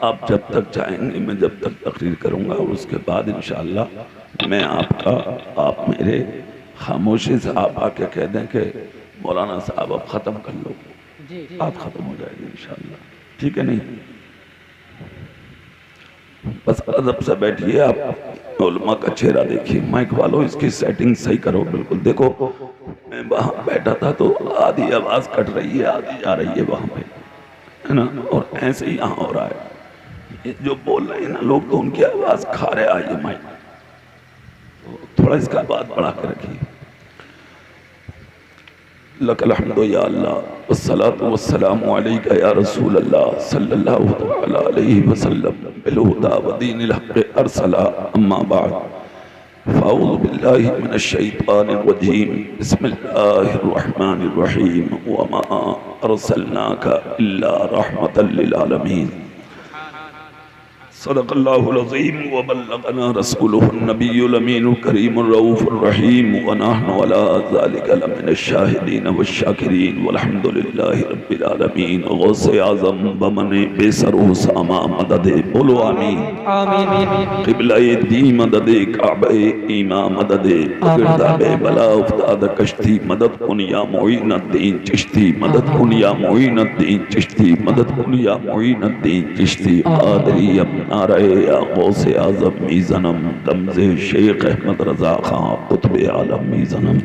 आप जब तक चाहेंगे मैं जब तक तकरीर करूँगा, और उसके बाद इंशाअल्लाह मैं आपका, आप मेरे खामोशी से आप आके कह दें कि मौलाना साहब अब ख़त्म कर लो, बात ख़त्म हो जाएगी इंशाअल्लाह। ठीक है? नहीं, बस अदब से बैठिए। आप उलमा का चेहरा देखिए। माइक वालों इसकी सेटिंग सही करो बिल्कुल। देखो मैं वहाँ बैठा था तो आधी आवाज़ कट रही है, आधी जा रही है वहाँ पे, है ना, और ऐसे ही यहाँ हो रहा है। ये जो बोल रहे हैं ना लोग, तो उनकी आवाज़ खा रहे आइए माइक, तो थोड़ा इसका बात बढ़ा के रखिए। लकल हम्दु या अल्लाह, वस्सलातु वस्सलामु अलैका या रसूल अल्लाह सल्लल्लाहु तआला अलैहि वसल्लम बिल हुदा व दीनिल हक़ अरसला, अम्मा बाद, फ़अऊज़ु बिल्लाहि मिनश शैतानिर रजीम, बिस्मिल्लाहिर रहमानिर रहीम, व मा अरसलनाका इल्ला रहमतल लिल आलमीन। सदक़ल्लाहुल अज़ीम व बल्लगना रसूलुहुन नबियुल अमीनुल करीमुर रऊफ़ुर रहीम, व नहनु अला ज़ालिका लमिनश शाहिदीन वश्शाकिरीन, वल्हम्दुलिल्लाहि रब्बिल आलमीन। गौसे आज़म बमने बेसरो सामा मदद, बोलो आमीन आमीन। क़िबला-ए दी मदद, काबा-ए ईमा मदद, गिरदाबे बला उफ्ताद कश्ती, मदद कुन या मुईनुद्दीन चिश्ती, मदद कुन या मुईनुद्दीन चिश्ती, मदद कुन या मुईनुद्दीन चिश्ती। क़ादरी नारे या गौसे आज़म मीज़नम, दमज़े शेख अहमद रज़ा खां कुतुब आलम मीज़नम।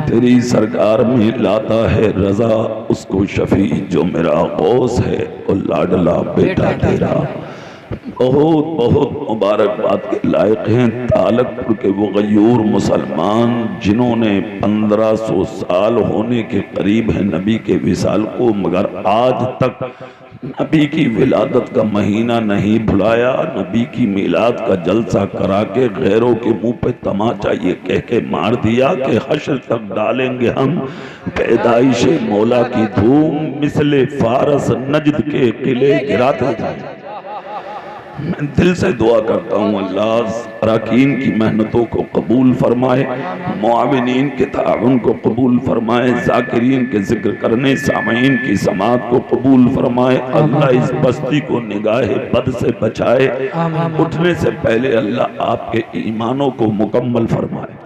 तेरी सरकार में लाता है रज़ा उसको शफी जो मेरा गौस है, और लाडला बेटा तेरा। बहुत बहुत मुबारकबाद के लायक हैं तालकपुर के वो गयूर मुसलमान जिन्होंने 1500 साल होने के करीब है नबी के विसाल को, मगर आज तक नबी की विलादत का महीना नहीं भुलाया। नबी की मिलाद का जलसा करा के गैरों के मुंह पे तमाचा ये कह के मार दिया कि हश्र तक डालेंगे हम पैदाइश मौला की धूम, मिसले फारस नजद के किले गिराते थे। मैं दिल से दुआ करता हूँ अल्लाह अरकान की मेहनतों को कबूल फरमाए, मुआविनीन के ताउन को कबूल फरमाए, ज़ाकिरीन के जिक्र करने सामीन की समात को कबूल फरमाए। अल्लाह इस बस्ती को निगाहे बद से बचाए, उठने से पहले अल्लाह आपके ईमानों को मुकम्मल फरमाए।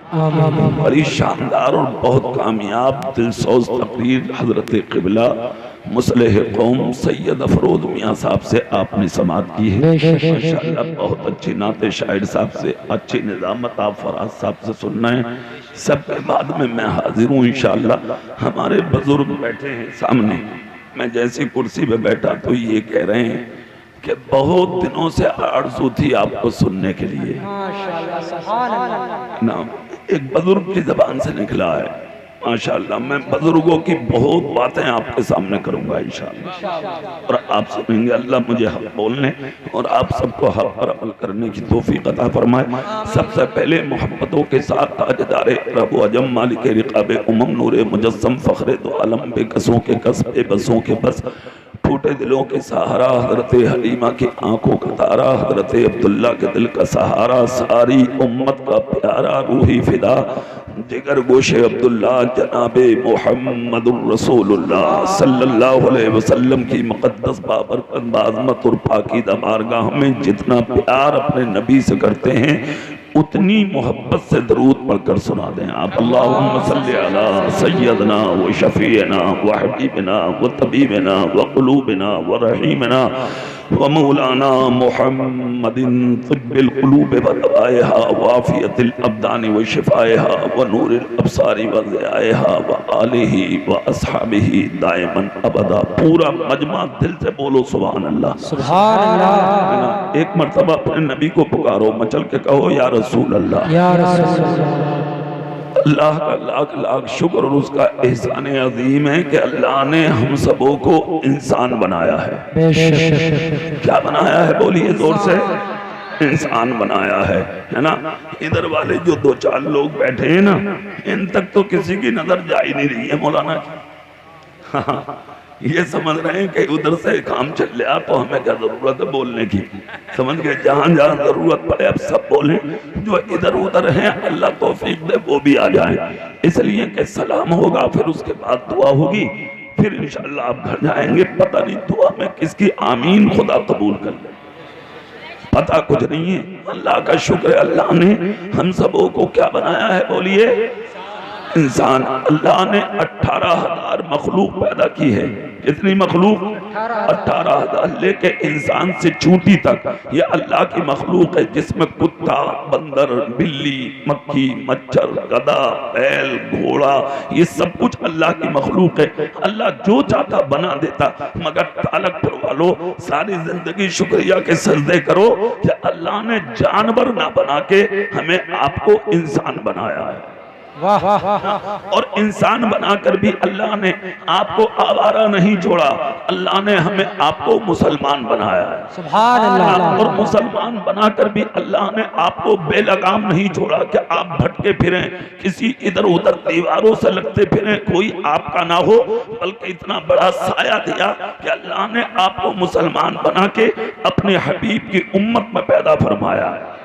बड़ी शानदार और बहुत कामयाब दिलसोज तकरीर हजरत क़िबला मुसलह कौम सैयद अफरोज मियाँ साहब से आपने समात की है। माशाअल्लाह बहुत अच्छी नाते शायर साहब से अच्छी निज़ामत आप फराज साहब से सुनना है। सबके बाद में मैं हाजिर हूँ इंशाअल्लाह। हमारे बुजुर्ग बैठे हैं सामने, मैं जैसी कुर्सी पे बैठा तो ये कह रहे हैं कि बहुत दिनों से आरज़ू थी आपको सुनने के लिए ना, एक बुजुर्ग की जबान से निकला है माशाअल्लाह। मैं बुजुर्गों की बहुत बातें आपके सामने करूंगा इंशाअल्लाह, और आप सुनेंगे। अल्लाह मुझे हक बोलने और आप सबको हक पर अमल करने की तौफीक अता फरमाए। सबसे पहले मोहब्बतों के साथ ताजदारे रब अजम मालिक रिकाब उमम नूरे मुजस्सम फ़ख्रे दो आलम बेकसों के कस बेबसों के बस टूटे दिलों के सहारा हजरत हलीमा की आंखों का तारा, हजरत अब्दुल्ला के दिल का सहारा, सारी उम्मत का प्यारा रूही फिदा जिगर गोशे अब्दुल्ला जनाबे मुहम्मदुर रसूलुल्लाह सल्लल्लाहु अलैहि वसल्लम की मुक़द्दस बाबरकत बाज़मत और पाकीदा बारगाह में जितना प्यार अपने नबी से करते हैं उतनी मोहब्बत से दरूद पढ़कर सुना दें आप। अल्लाहुम्मा सल्ली अला सय्यदना व शफीना व हबीबना व तबीबना व क़ुलूबना व रहीमना व मौलाना मुहम्मदिन तिब्बिल क़ुलूब व दवाइहा व आफ़ियतिल अब्दान व शिफ़ाइहा व नूरिल अब्सारी व ज़ियाइहा व आलिही व अस्हाबिही दाइमन अबदा। पूरा मजमा दिल से बोलो सुभान अल्लाह सुभान अल्लाह। एक मरतबा अपने नबी को पुकारो, मचल के कहो या रसूल अल्लाह या रसूल अल्लाह। अल्लाह का लाख लाख शुक्र और उसका एहसान अजीम है कि अल्लाह ने हम सबों को इंसान बनाया है। क्या बनाया है बोलिए जोर से? इंसान बनाया है ना। इधर वाले जो दो चार लोग बैठे हैं ना, इन तक तो किसी की नजर जा ही नहीं रही है मौलाना जी। ये समझ रहे हैं कि उधर से काम चल रहा तो हमें क्या जरूरत है बोलने की, समझ गए? जहां जहां जरूरत पड़े अब सब बोलें, जो इधर उधर हैं अल्लाह तौफीक दे वो भी आ जाए। इसलिए कि सलाम होगा, फिर उसके बाद दुआ होगी, फिर इंशाअल्लाह आप घर जाएंगे। पता नहीं दुआ में किसकी आमीन खुदा कबूल कर ले, पता कुछ नहीं है। अल्लाह का शुक्र है, अल्लाह ने हम सबों को क्या बनाया है, बोलिए इंसान। अल्लाह ने 18,000 मखलूक पैदा की है। कितनी मखलूक? 18,000। लेके इंसान से चूंटी तक ये अल्लाह की मखलूक है, जिसमें कुत्ता, बंदर, बिल्ली, मक्खी, मच्छर, गधा, बैल, घोड़ा, ये सब कुछ अल्लाह की मखलूक है। अल्लाह जो चाहता बना देता। मगर तालकपुर वालों, सारी जिंदगी शुक्रिया के सजदे करो कि अल्लाह ने जानवर ना बना के हमें आपको इंसान बनाया है। और इंसान बनाकर भी अल्लाह ने आपको आवारा नहीं छोड़ा, अल्लाह ने हमें आपको मुसलमान बनाया है। सुभान अल्लाह। और मुसलमान बनाकर भी अल्लाह ने आपको बेलगाम नहीं छोड़ा कि आप भटके फिरें, किसी इधर उधर दीवारों से लगते फिरें, कोई आपका ना हो। बल्कि इतना बड़ा साया दिया कि अल्लाह ने आपको मुसलमान बना के अपने हबीब की उम्मत में पैदा फरमाया है।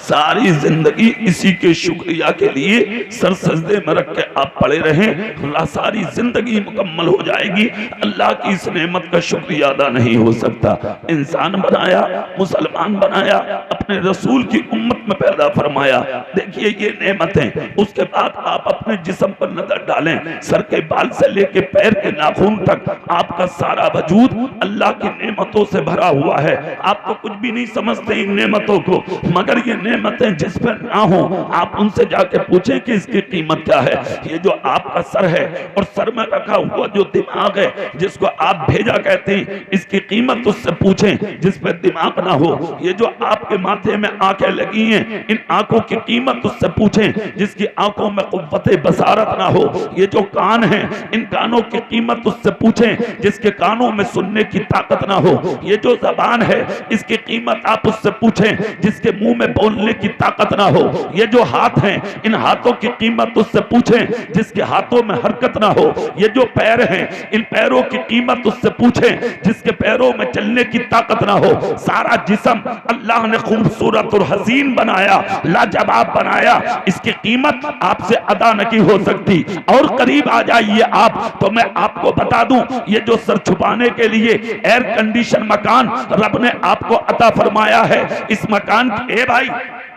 सारी जिंदगी इसी के शुक्रिया के लिए सर सजदे में रख के आप पड़े रहें, सारी जिंदगी मुकम्मल हो जाएगी। अल्लाह की इस नेमत का शुक्रिया अदा नहीं हो सकता। इंसान बनाया, मुसलमान बनाया, अपने रसूल की उम्मत में पैदा फरमाया। देखिए ये नेमतें। उसके बाद आप अपने जिस्म पर नजर डालें, सर के बाल से लेके पैर के नाखून तक आपका सारा वजूद अल्लाह की नेमतों से भरा हुआ है। आप तो कुछ भी नहीं समझते इन नेमतों को, मगर ये नेमतें जिस पर ना हो, आप उनसे जाके पूछें कि इसकी कीमत क्या है। ये जो आपका सर है और सर में रखा हुआ जो दिमाग है, जिसको आप भेजा कहते हैं, इसकी कीमत उससे पूछें जिस पर दिमाग ना हो। ये जो आपके माथे में आंखें लगी हैं, इन आंखों की कीमत उससे पूछें जिसकी आंखों में कुव्वते बसारत ना हो। ये जो कान है, इन कानों की कीमत उससे पूछें जिसके कानों में सुनने की ताकत ना हो। ये जो जबान है, इसकी कीमत आप उससे पूछें जिसके मुंह में बोलने की ताकत ना हो। ये जो हाथ हैं, इन हाथों की कीमत उससे पूछें जिसके हाथों में हरकत ना हो। ये जो पैर हैं, इन पैरों की कीमत उससे पूछें जिसके पैरों में चलने की ताकत ना हो। सारा जिस्म अल्लाह ने खूबसूरत और हसीन बनाया, लाजवाब बनाया। इसकी कीमत आपसे अदा नहीं हो सकती। और करीब आ जाइए आप तो मैं आपको बता दूं, ये जो सर छुपाने के लिए एयर कंडीशन मकान रब ने आपको अता फरमाया है, इस मकान की, ए भाई,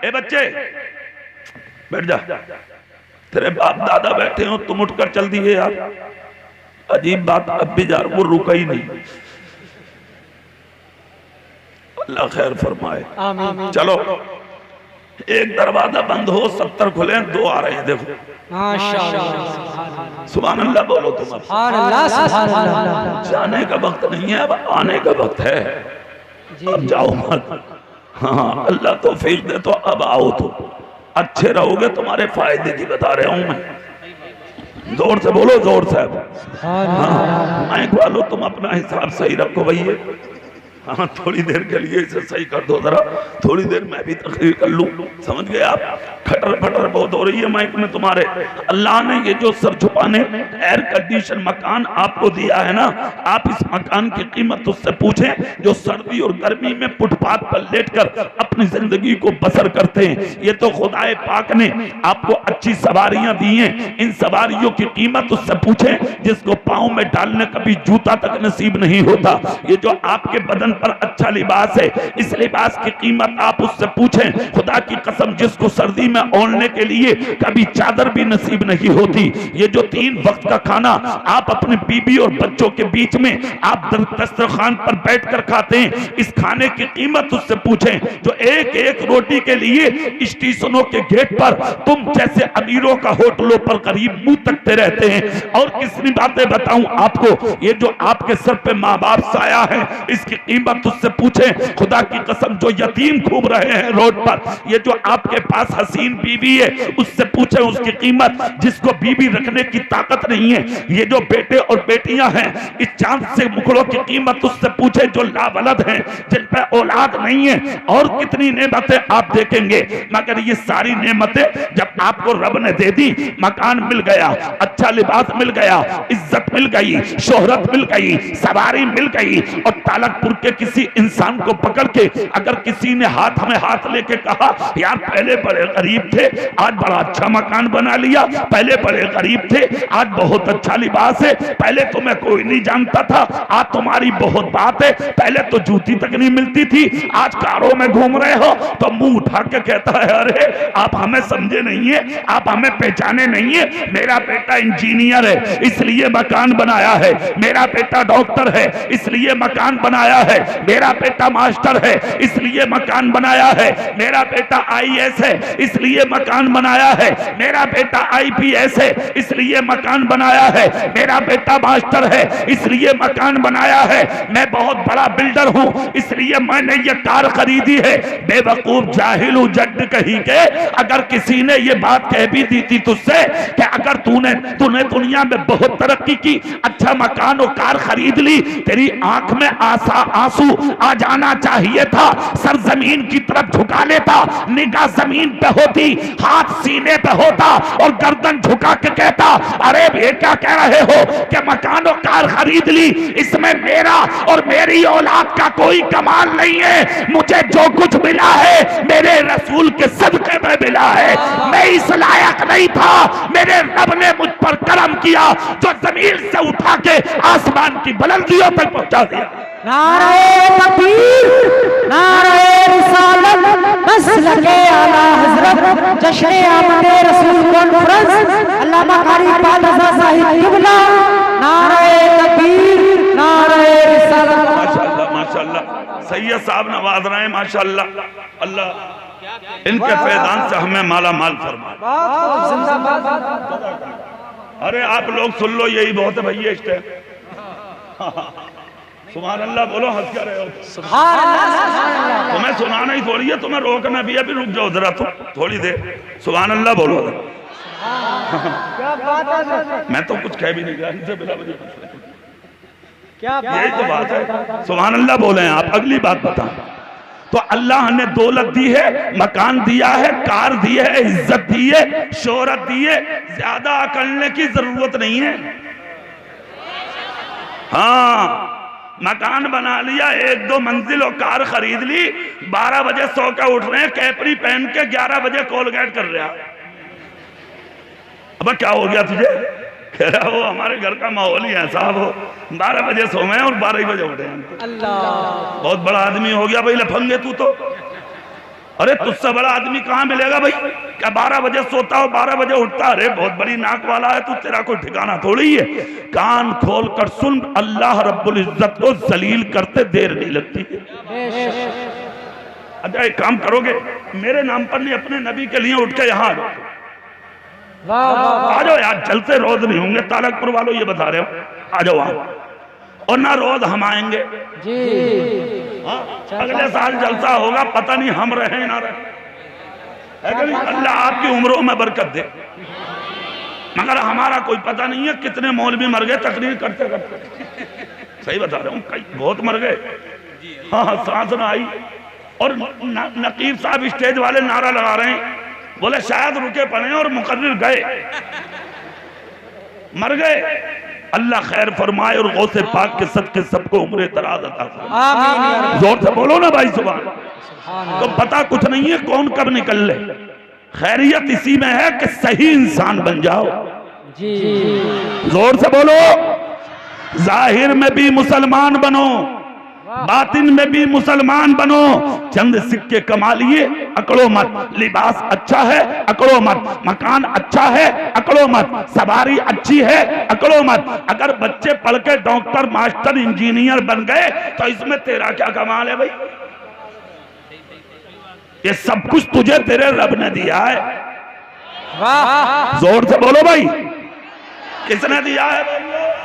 ए बच्चे बैठ जा, तेरे बाप दादा बैठे हो, तुम उठकर चल दिए यार। अजीब बात, अब भी यार वो रुका ही नहीं। अल्लाह खैर फरमाए। चलो, एक दरवाजा बंद हो, 70 खुले, 2 आ रहे हैं। देखो सुभान अल्लाह बोलो तुम। जाने का वक्त नहीं है, अब आने का वक्त है। अब जाओ मत। हाँ, अल्लाह तो तौफीक दे तो अब आओ, तो अच्छे रहोगे, तुम्हारे फायदे की बता रहा हूं मैं। जोर से बोलो, जोर से। हाँ, माइक वालों तुम अपना हिसाब सही रखो भैया। हाँ, थोड़ी देर के लिए इसे सही कर दो जरा, थोड़ी देर मैं भी तकरीर कर लूं। समझ गए आप? खटर फटर बहुत हो रही है माइक में तुम्हारे। अल्लाह ने ये जो सर छुपाने एयर कंडीशन मकान आपको दिया है ना, आप इस मकान की कीमत उससे पूछें जो सर्दी और गर्मी में फुटपाथ पर लेटकर अपनी जिंदगी को बसर करते हैं। ये तो खुदाए पाक ने आपको अच्छी सवारियां दी हैं, इन सवारियों की कीमत उससे पूछें जिसको पाँव में डालने कभी जूता तक नसीब नहीं होता। ये जो आपके बदन पर अच्छा लिबास है, इस लिबास की कीमत आप उससे पूछें। खुदा की कसम, जिसको सर्दी में ओढ़ने के लिए कभी चादर भी नसीब नहीं होती। ये जो 3 वक्त का खाना आप अपने बीबी और बच्चों के बीच में आप दस्तरखान पर बैठकर खाते हैं, इस खाने की कीमत उससे पूछें जो एक एक रोटी के लिए स्टेशनों के गेट पर तुम जैसे अमीरों का होटलों पर करीब मुंह तकते रहते हैं। और कितनी बातें बताऊं आपको, ये जो आपके सर पे माँ बाप साया है, इसकी कीमत उससे पूछें। खुदा की कसम, जो यतीम घूम रहे हैं रोड पर, ये जो आपके पास हसीन बीवी है, उससे पूछें उसकी कीमत जिसको बीवी रखने की ताकत नहीं है। ये जो बेटे और बेटियां हैं, इस चांद से मुखड़ों की कीमत उससे पूछें जो लावलद हैं, जिन पर औलाद नहीं है। और कितनी नेमतें आप देखेंगे, मगर ये सारी नेमतें जब आपको रब ने दे दी, मकान मिल गया, अच्छा लिबास मिल गया, इज्जत मिल गई, शोहरत मिल गई, सवारी मिल गई, और तालकपुर के किसी इंसान को पकड़ के अगर किसी ने हाथ में हाथ लेके कहा यार पहले बड़े गरीब थे आज बड़ा अच्छा मकान बना लिया, पहले बड़े गरीब थे आज बहुत अच्छा लिबास है, पहले तो मैं कोई नहीं जानता था आज तुम्हारी बहुत बात है, पहले तो जूती तक नहीं मिलती थी आज कारों में घूम रहे हो, तो मुंह उठा के कहता है अरे आप हमें समझे नहीं है, आप हमें पहचाने नहीं है। मेरा बेटा इंजीनियर है इसलिए मकान बनाया है, मेरा बेटा डॉक्टर है इसलिए मकान बनाया है, मेरा बेटा मास्टर है इसलिए मकान बनाया है, मेरा बेटा आईएएस है इसलिए मकान बनाया है, मेरा बेटा आईपीएस है इसलिए मकान बनाया है, मेरा बेटा मास्टर है इसलिए मकान बनाया है, मैं बहुत बड़ा बिल्डर हूं इसलिए मैंने ये कार खरीदी है। बेवकूफ जाहिलू जड कही के अगर किसी ने ये बात कह भी दी थी तुझसे कि अगर तूने दुनिया में बहुत तरक्की की, अच्छा मकान और कार खरीद ली, तेरी आंख में आंसू आ जाना चाहिए था, सर जमीन की तरफ झुका लेता, निगाह जमीन पे होती, हाथ सीने पे होता और गर्दन झुका के कहता अरे ये क्या कह रहे हो कि मकान और कार खरीद ली, इसमें मेरा और मेरी औलाद का कोई कमाल नहीं है, मुझे जो कुछ मिला है मेरे रसूल के सदके में मिला है, मैं इस लायक नहीं था, मेरे रब ने मुझ पर करम किया जो जमीन से उठा के आसमान की बुलंदियों तक पहुंचा दिया। नारे तकबीर, नारे रिसालत, मसलके आला हजरत, जश्न आमद रसूल कॉन्फ्रेंस, अल्लामा कारी इकबाल रज़ा साहिब किबला, नारे तकबीर, नारे रिसालत। माशाअल्लाह माशाअल्लाह, सैयद साहब नवाज रहे हैं माशाअल्लाह, अल्लाह इनके फैजान से हमें माला माल फरमाए। अरे आप लोग सुन लो यही बहुत है भैया, इस टाइम सुभान अल्लाह बोलो, हंस क्या रहे हो? सुभान अल्लाह। तुम्हें सुनाना ही थोड़ी है, तुम्हें रोकना भी है, भी रुक जाओ जरा तुम थोड़ी देर, सुभान अल्लाह बोलो। क्या बात है, मैं तो कुछ कह भी नहीं रहा, इनसे बिला वजह क्या यही तो बात है, सुभान अल्लाह बोले आप। अगली बात बता, तो अल्लाह ने दौलत दी है, मकान दिया है, कार दी है, इज्जत दी है, शोहरत दी है, ज्यादा करने की जरूरत नहीं है। हाँ मकान बना लिया, 1-2 मंजिल और कार खरीद ली, 12 बजे सो के उठ रहे हैं, कैपरी पहन के 11 बजे कोलगेट कर रहा। अब क्या हो गया तुझे? कह रहा हो हमारे घर का माहौल ही ऐसा हो, 12 बजे सोए और 12 बजे उठे। अल्लाह, बहुत बड़ा आदमी हो गया भाई, लफंगे तू तो। अरे तुझसे बड़ा आदमी कहाँ मिलेगा भाई? क्या 12 बजे सोता हो 12 बजे उठता? अरे बहुत बड़ी नाक वाला है तू, तेरा कोई ठिकाना थोड़ी है। कान खोल कर सुन, अल्लाह रब्बुल इज्जत को जलील करते देर नहीं लगती है। अच्छा एक काम करोगे, मेरे नाम पर नहीं अपने नबी के लिए उठ के यहाँ आ जाओ, आ जाओ यार, जलसे रोज नहीं होंगे तारकपुर वालों, ये बता रहे हो, आ जाओ आप। और ना रोज हम आएंगे जी। हाँ, अगले साल जलसा होगा, पता नहीं हम रहे ना रहे, अल्लाह आपकी उम्रों में बरकत दे, मगर हमारा कोई पता नहीं है कितने मौलवी मर गए तकरीर करते करते। सही बता रहा हूँ, कई बहुत मर गए। हाँ सांस ना आई। और नकीब साहब स्टेज वाले नारा लगा रहे हैं, बोले शायद रुके पड़े और मुकर्रिर गए, मर गए। अल्लाह खैर फरमाए और गौसे पाक के सदके सबको उम्र दराज अता फरमाए। जोर से बोलो ना भाई सुभान। तो पता कुछ नहीं है कौन कब निकल ले, खैरियत इसी में है कि सही इंसान बन जाओ जी। जोर से बोलो, जाहिर में भी मुसलमान बनो, बातिन में भी मुसलमान बनो। चंद सिक्के कमा लिए अकड़ो मत, लिबास अच्छा है अकड़ो मत, मकान अच्छा है अकड़ो मत, सवारी अच्छी है अकड़ो मत। अगर बच्चे पढ़ के डॉक्टर मास्टर इंजीनियर बन गए तो इसमें तेरा क्या कमाल है भाई? ये सब कुछ तुझे तेरे रब ने दिया है। जोर से बोलो भाई, किसने दिया है?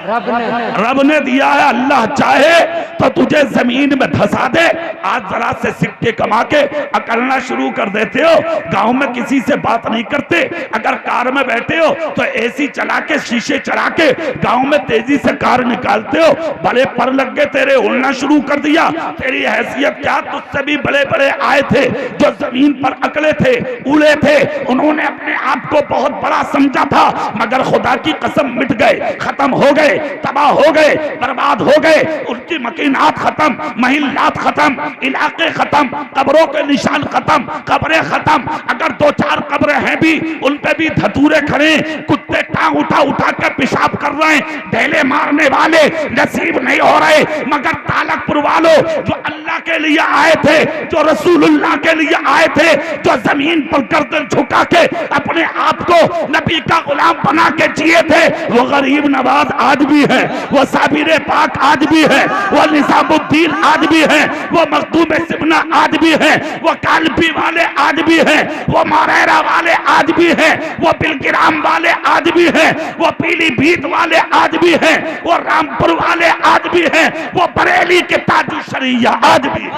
रब ने दिया है। अल्लाह चाहे तो तुझे जमीन में धंसा दे। आज जरा से सिक्के कमा के अकड़ना शुरू कर देते हो, गांव में किसी से बात नहीं करते। अगर कार में बैठे हो तो एसी चला के शीशे चढ़ा के गांव में तेजी से कार निकालते हो। बड़े पर लग गए तेरे, उड़ना शुरू कर दिया। तेरी हैसियत क्या? तुझसे भी बड़े बड़े आए थे जो जमीन पर अकड़े थे, उड़े थे, उन्होंने अपने आप को बहुत बड़ा समझा था, मगर खुदा की कसम मिट गए, खत्म हो गए, तबाह हो गए, बर्बाद हो गए। उनकी कायनात खत्म, महिलात खत्म, इलाके खत्म, कब्रों के निशान खत्म, कब्रें खत्म। अगर दो चार कब्रें हैं भी उन पे भी धतूरे खड़े, कुत्ते टांग उठा उठा के पेशाब कर रहे हैं, ढेले मारने वाले नसीब नहीं हो रहे। मगर तालकपुर वालों जो अल्लाह के लिए आए थे, जो रसूलुल्लाह के लिए आए थे, जो जमीन पर गर्दन झुका के अपने आप को नबी का गुलाम बना के जिए थे, वो गरीब नवाज आज भी है, वो साबिर पाक आज भी है, वो निजामुद्दीन आज भी है, वो मखदूम सिमना आज भी है, वो कालपी वाले आज भी है, वो मारेरा वाले आज भी है, वो बिलगिराम वाले आज भी है, वो पीलीभीत वाले आज भी है, वो रामपुर वाले आज भी है, वो बरेली के ताजु शरिया आज भी है।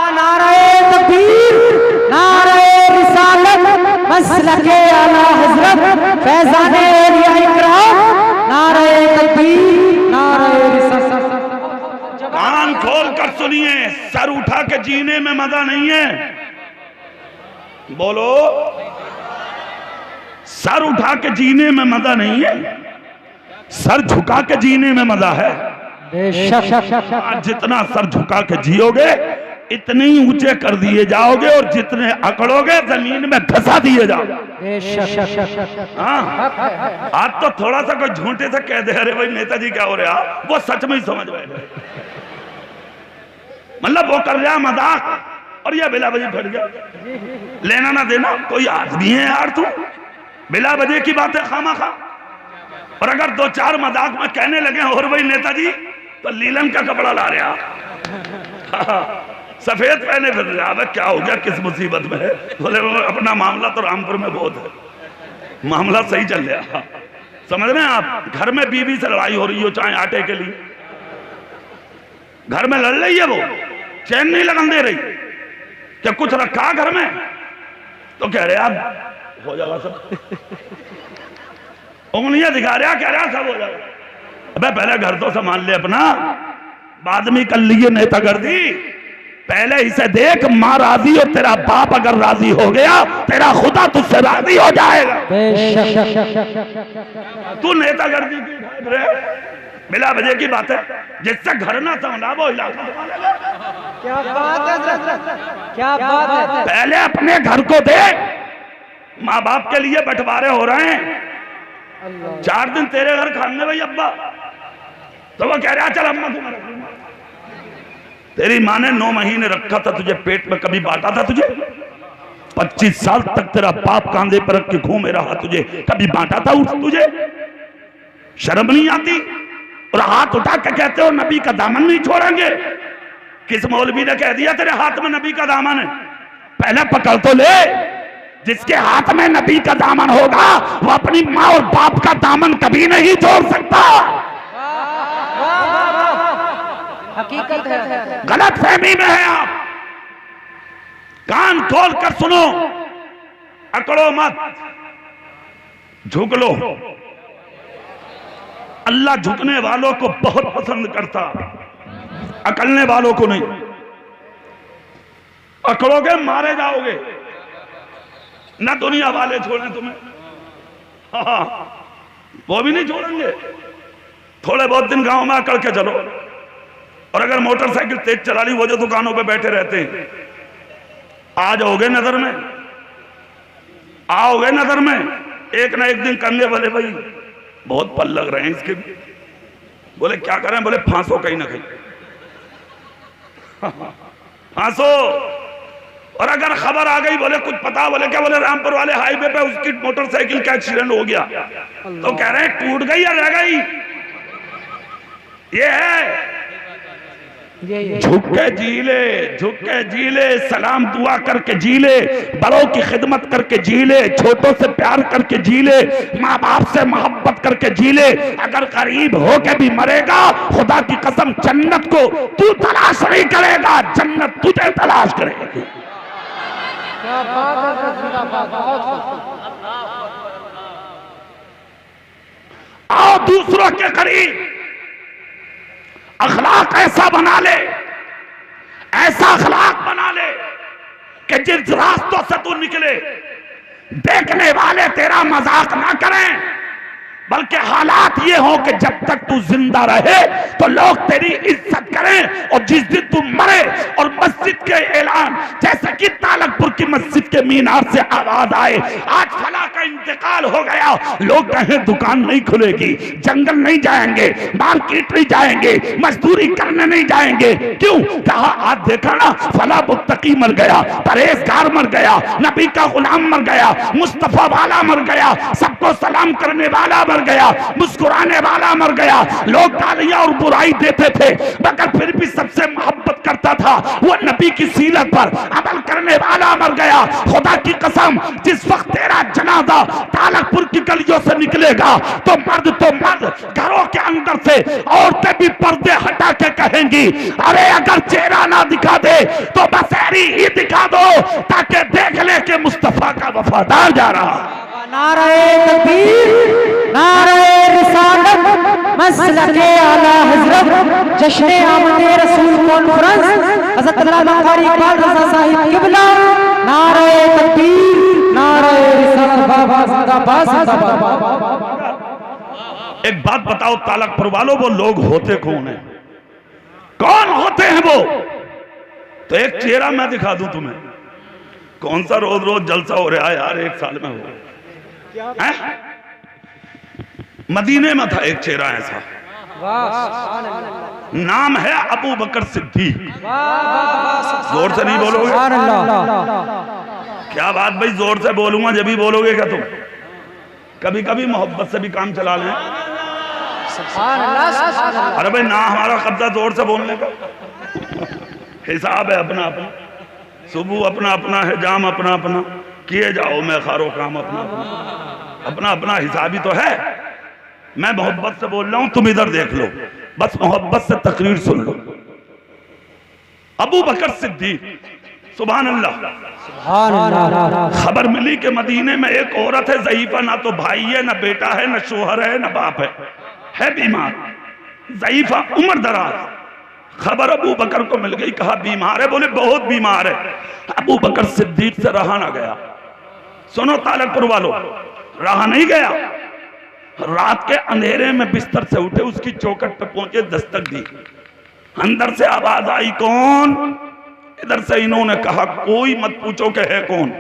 नारे तकबीर, नारे रिसालत, मसलके आला हजरत फैजाने औलिया इकराम, नारे तकबीर, नारे रिसालत। कान खोल कर सुनिए, सर उठा के जीने में मजा नहीं है। बोलो, सर उठा के जीने में मजा नहीं है, सर झुका के जीने में मजा है। जितना सर झुका के जियोगे इतने ही ऊंचे कर दिए जाओगे, और जितने अकड़ोगे जमीन में धसा दिए जाओगे। हाँ, आज तो थोड़ा सा कोई झूठे से कह दे अरे भाई नेताजी क्या हो रहा, वो सच में ही समझ बैठे, मतलब वो कर रहा मजाक और ये बिला वजह फट गया, लेना ना देना कोई आदमी है यार तू, बिला वजह की बातें खामा खा। और अगर दो चार मजाक में कहने लगे और भाई नेताजी, तो लीलन का कपड़ा ला रहे आप, सफेद पहने फिर रहे, अब क्या हो गया, किस मुसीबत में है? बोले अपना मामला तो रामपुर में बहुत है, मामला सही चल रहा, समझ रहे हैं आप। घर में बीवी से लड़ाई हो रही हो, चाहे आटे के लिए, घर में लड़ रही है, वो चैन नहीं लगन दे रही, क्या कुछ रखा घर में? तो कह रहे आप हो जाएगा सब, उंगलियां दिखा रहा, कह रहा सब हो जाएगा। अबे पहले घर तो संभाल ले अपना, बाद में कर लिए नेतागर्दी, पहले इसे देख, माँ राजी और तेरा बाप अगर राजी हो गया, तेरा खुदा तुझसे राजी हो जाएगा। तू नेतागर्दी की उठा रहे, बिला वजह की बात है, जिससे घर ना संभला वो इलाका संभालेगा। क्या बात है, क्या बात है। पहले अपने घर को देख, माँ बाप के लिए बंटवारे हो रहे हैं, 4 दिन तेरे घर खाने भाई अब्बा, तो वो कह रहा चल अम्मा तुम्हें रख लूंगा। तेरी माँ ने 9 महीने रखा था तुझे पेट में, कभी बांटा था तुझे? 25 साल तक तेरा बाप कांधे पर रख के घूमे रहा, तुझे कभी बांटा था तुझे? शर्म नहीं आती? और हाथ उठा के कहते हो नबी का दामन नहीं छोड़ेंगे। किस मौलवी ने कह दिया तेरे हाथ में नबी का दामन है? पहले पकड़ तो ले, जिसके हाथ में नबी का दामन होगा वो अपनी माँ और बाप का दामन कभी नहीं छोड़ सकता। हकीकत है, गलत फहमी में है आप, कान खोल कर सुनो, अकड़ो मत, झुक लो। अल्लाह झुकने वालों को बहुत पसंद करता, अकड़ने वालों को नहीं। अकड़ोगे मारे जाओगे, ना दुनिया वाले छोड़ें तुम्हें, हाँ वो भी नहीं छोड़ेंगे। थोड़े बहुत दिन गांव में अकड़ के चलो, और अगर मोटरसाइकिल तेज चला ली, वो जो दुकानों पे बैठे रहते हैं, आ जाओगे नजर में, आओगे नजर में, एक ना एक दिन करने वाले भाई बहुत पल लग रहे हैं इसके भी। बोले क्या करें? बोले फांसो कहीं ना कहीं, फांसो। और अगर खबर आ गई, बोले कुछ पता, बोले क्या? बोले रामपुर वाले हाईवे पे उसकी मोटरसाइकिल का एक्सीडेंट हो गया, तो कह रहे हैं टूट गई या रह गई? ये है झुक के जी ले, झुक के जी ले, सलाम दुआ करके जी ले, बड़ों की खिदमत करके जी ले, छोटों से प्यार करके जी ले, माँ बाप से मोहब्बत करके जी ले। अगर गरीब होके भी मरेगा, खुदा की कसम जन्नत को तू तलाश नहीं करेगा, जन्नत तुझे तलाश करेगी। क्या बात है, आओ दूसरों के करीब अखलाक ऐसा बना ले, ऐसा अखलाक बना ले कि जिस रास्तों से तू निकले देखने वाले तेरा मजाक ना करें, बल्कि हालात ये हो कि जब तक तू जिंदा रहे तो लोग तेरी इज्जत करें, और जिस दिन तू मरे और मस्जिद के ऐलान जैसे कि तालकपुर की मस्जिद के मीनार से आवाज आए आज फला का इंतकाल हो गया, लोग कहें दुकान नहीं खुलेगी, जंगल नहीं जाएंगे, मार्केट नहीं जाएंगे, मजदूरी करने नहीं जाएंगे। क्यों? कहा आज देखा ना फला मुत्तकी मर गया, परहेजगार मर गया, नबी का गुलाम मर गया, मुस्तफा वाला मर गया, सबको सलाम करने वाला मर गया, मुस्कुराने वाला मर गया। लोग गालियां और बुराई देते थे मगर फिर भी सबसे मोहब्बत करता था वो नबी की सीरत पर अमल करने वाला मर गया। खुदा की कसम जिस वक्त तेरा जनाजा तालकपुर की गलियों से निकलेगा तो मर्द घरों के अंदर से औरतें भी पर्दे हटा के कहेंगी अरे अगर चेहरा ना दिखा दे तो बसेरी ही दिखा दो ताकि देख ले कि मुस्तफा का वफादार जा रहा। नारे तकबीर, नारे रिसालत, मसलके आला हजरत, जश्न आमदे रसूल कॉन्फ्रेंस, हज़रत अल्लामा कारी इकबाल रज़ा साहिब किबला। नारे तकबीर, नारे रिसालत, बाबा जिंदाबाद जिंदाबाद। एक बात बताओ तालकपुर वालों, वो लोग होते कौन हैं? कौन होते हैं वो? तो एक चेहरा मैं दिखा दूं तुम्हें। कौन सा रोज रोज जलसा हो रहा है यार, एक साल में हो है? मदीने में था एक चेहरा ऐसा, नाम है अबू बकर सिद्दीक। जोर से नहीं बोलोगे? क्या बात भाई, जोर से बोलूंगा जब भी बोलोगे क्या तुम? कभी कभी मोहब्बत से भी काम चला लें। अरे भाई ना हमारा कब्जा जोर से बोलने का, हिसाब है अपना अपना, सुबह अपना अपना है, जाम अपना अपना, किए जाओ मैं खारो काम अपना अपना, अपना अपना हिसाब ही तो है। मैं मोहब्बत से बोल रहा हूं, तुम इधर देख लो, बस मोहब्बत से तकरीर सुन लो। अबू बकर सिद्दीक, सुभान अल्लाह। खबर मिली कि मदीने में एक औरत है ज़ईफा, ना तो भाई है, ना बेटा है, ना शोहर है, ना बाप है बीमार, ज़ईफा, उम्र दराज। खबर अबू बकर को मिल गई, कहा बीमार है, बोले बहुत बीमार है। अबू बकर सिद्दीक से रहा ना गया। सुनो तालकपुर वालों, रहा नहीं गया। रात के अंधेरे में बिस्तर से उठे, उसकी चौखट पे पहुंचे, दस्तक दी, अंदर से आवाज आई कौन? इधर से इन्होंने कहा कोई मत पूछो कि है कौन,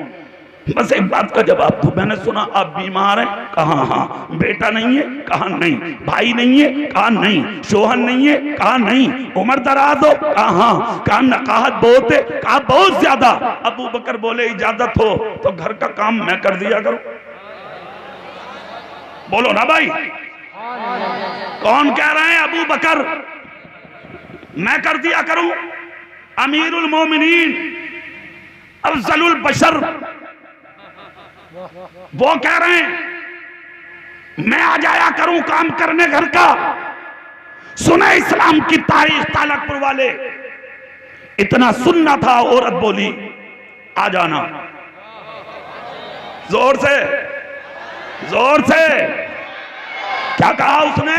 बस एक बात का जवाब दो। मैंने सुना आप बीमार हैं, कहा हाँ। बेटा नहीं है, कहा नहीं। भाई नहीं है, कहा नहीं। शोहर नहीं है, कहा नहीं। उम्र दराज हो, कहा हाँ। कहा नकाहत बहुत है, कहा बहुत ज्यादा। अबू बकर बोले इजाजत हो तो घर का काम मैं कर दिया करूं। बोलो ना भाई, कौन कह रहे हैं? अबू बकर, मैं कर दिया करूं। अमीरुल मोमिनीन, अफजलुल बशर, वो कह रहे हैं मैं आ जाया करूं काम करने घर का। सुने इस्लाम की तारीख तालकपुर वाले, इतना सुनना था। औरत बोली आ जाना, जोर से जोर से। क्या कहा उसने?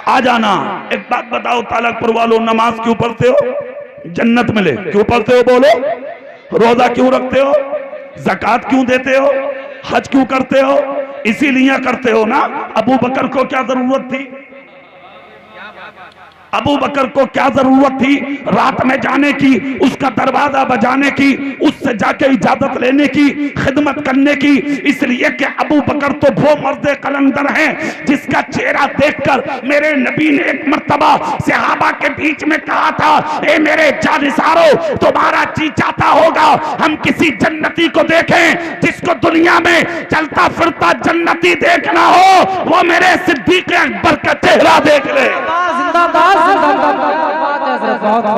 आ जाना। एक बात बताओ तालकपुर वालों, नमाज क्यों पढ़ते हो? जन्नत मिले क्यों पढ़ते हो? बोलो। रोजा क्यों रखते हो? ज़कात क्यों देते हो? हज क्यों करते हो? इसीलिए करते हो ना। अबू बकर को क्या जरूरत थी? अबू बकर को क्या जरूरत थी रात में जाने की, उसका दरवाजा बजाने की, उससे जाके इजाजत लेने की, खिदमत करने की? इसलिए कि अबू बकर तो वो मर्द कलंदर हैं जिसका चेहरा देखकर मेरे नबी ने एक मर्तबा सहाबा के बीच में कहा था, ए मेरे जानिसारो, तुम्हारा जी चाहता होगा हम किसी जन्नती को देखें जिसको दुनिया में चलता फिरता जन्नती देखना हो, वो मेरे सिद्दीक अकबर का चेहरा देख ले।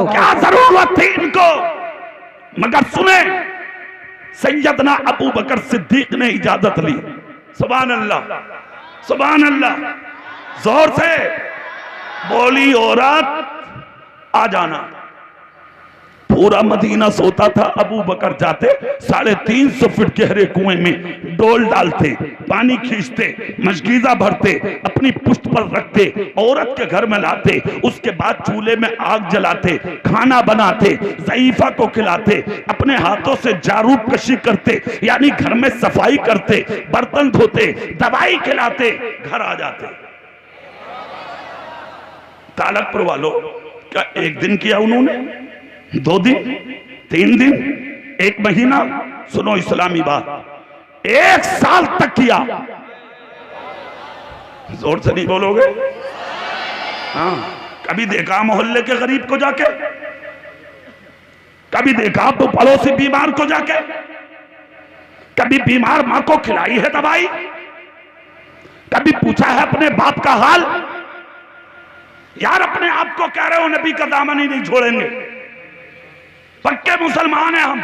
क्या जरूरत थी इनको? मगर सुने, सैयदना अबू बकर सिद्दीक ने इजाजत ली। सुभान अल्लाह, सुभान अल्लाह। जोर से बोली औरत आ जाना। पूरा मदीना सोता था। अबू बकर जाते 350 फीट गहरे कुएं में डोल डालते, पानी खींचते, मशगीजा भरते, अपनी पुश्त पर रखते, औरत के घर में लाते, उसके बाद चूल्हे में आग जलाते, खाना बनाते, ज़ईफा को खिलाते, अपने हाथों से जारू कशी करते, यानी घर में सफाई करते, बर्तन धोते, दवाई खिलाते, घर आ जाते। तालकपुर वालों, क्या एक दिन किया उन्होंने, 2 दिन, 3 दिन, 1 महीना? सुनो इस्लामी बात, 1 साल तक किया। जोर से नहीं बोलोगे? हाँ, कभी देखा मोहल्ले के गरीब को जाके? कभी देखा तो पड़ोसी बीमार को जाके? कभी बीमार मां को खिलाई है दवाई? कभी पूछा है अपने बाप का हाल? यार अपने आप को कह रहे हो नबी का दामन ही नहीं छोड़ेंगे, पक्के मुसलमान हैं हम,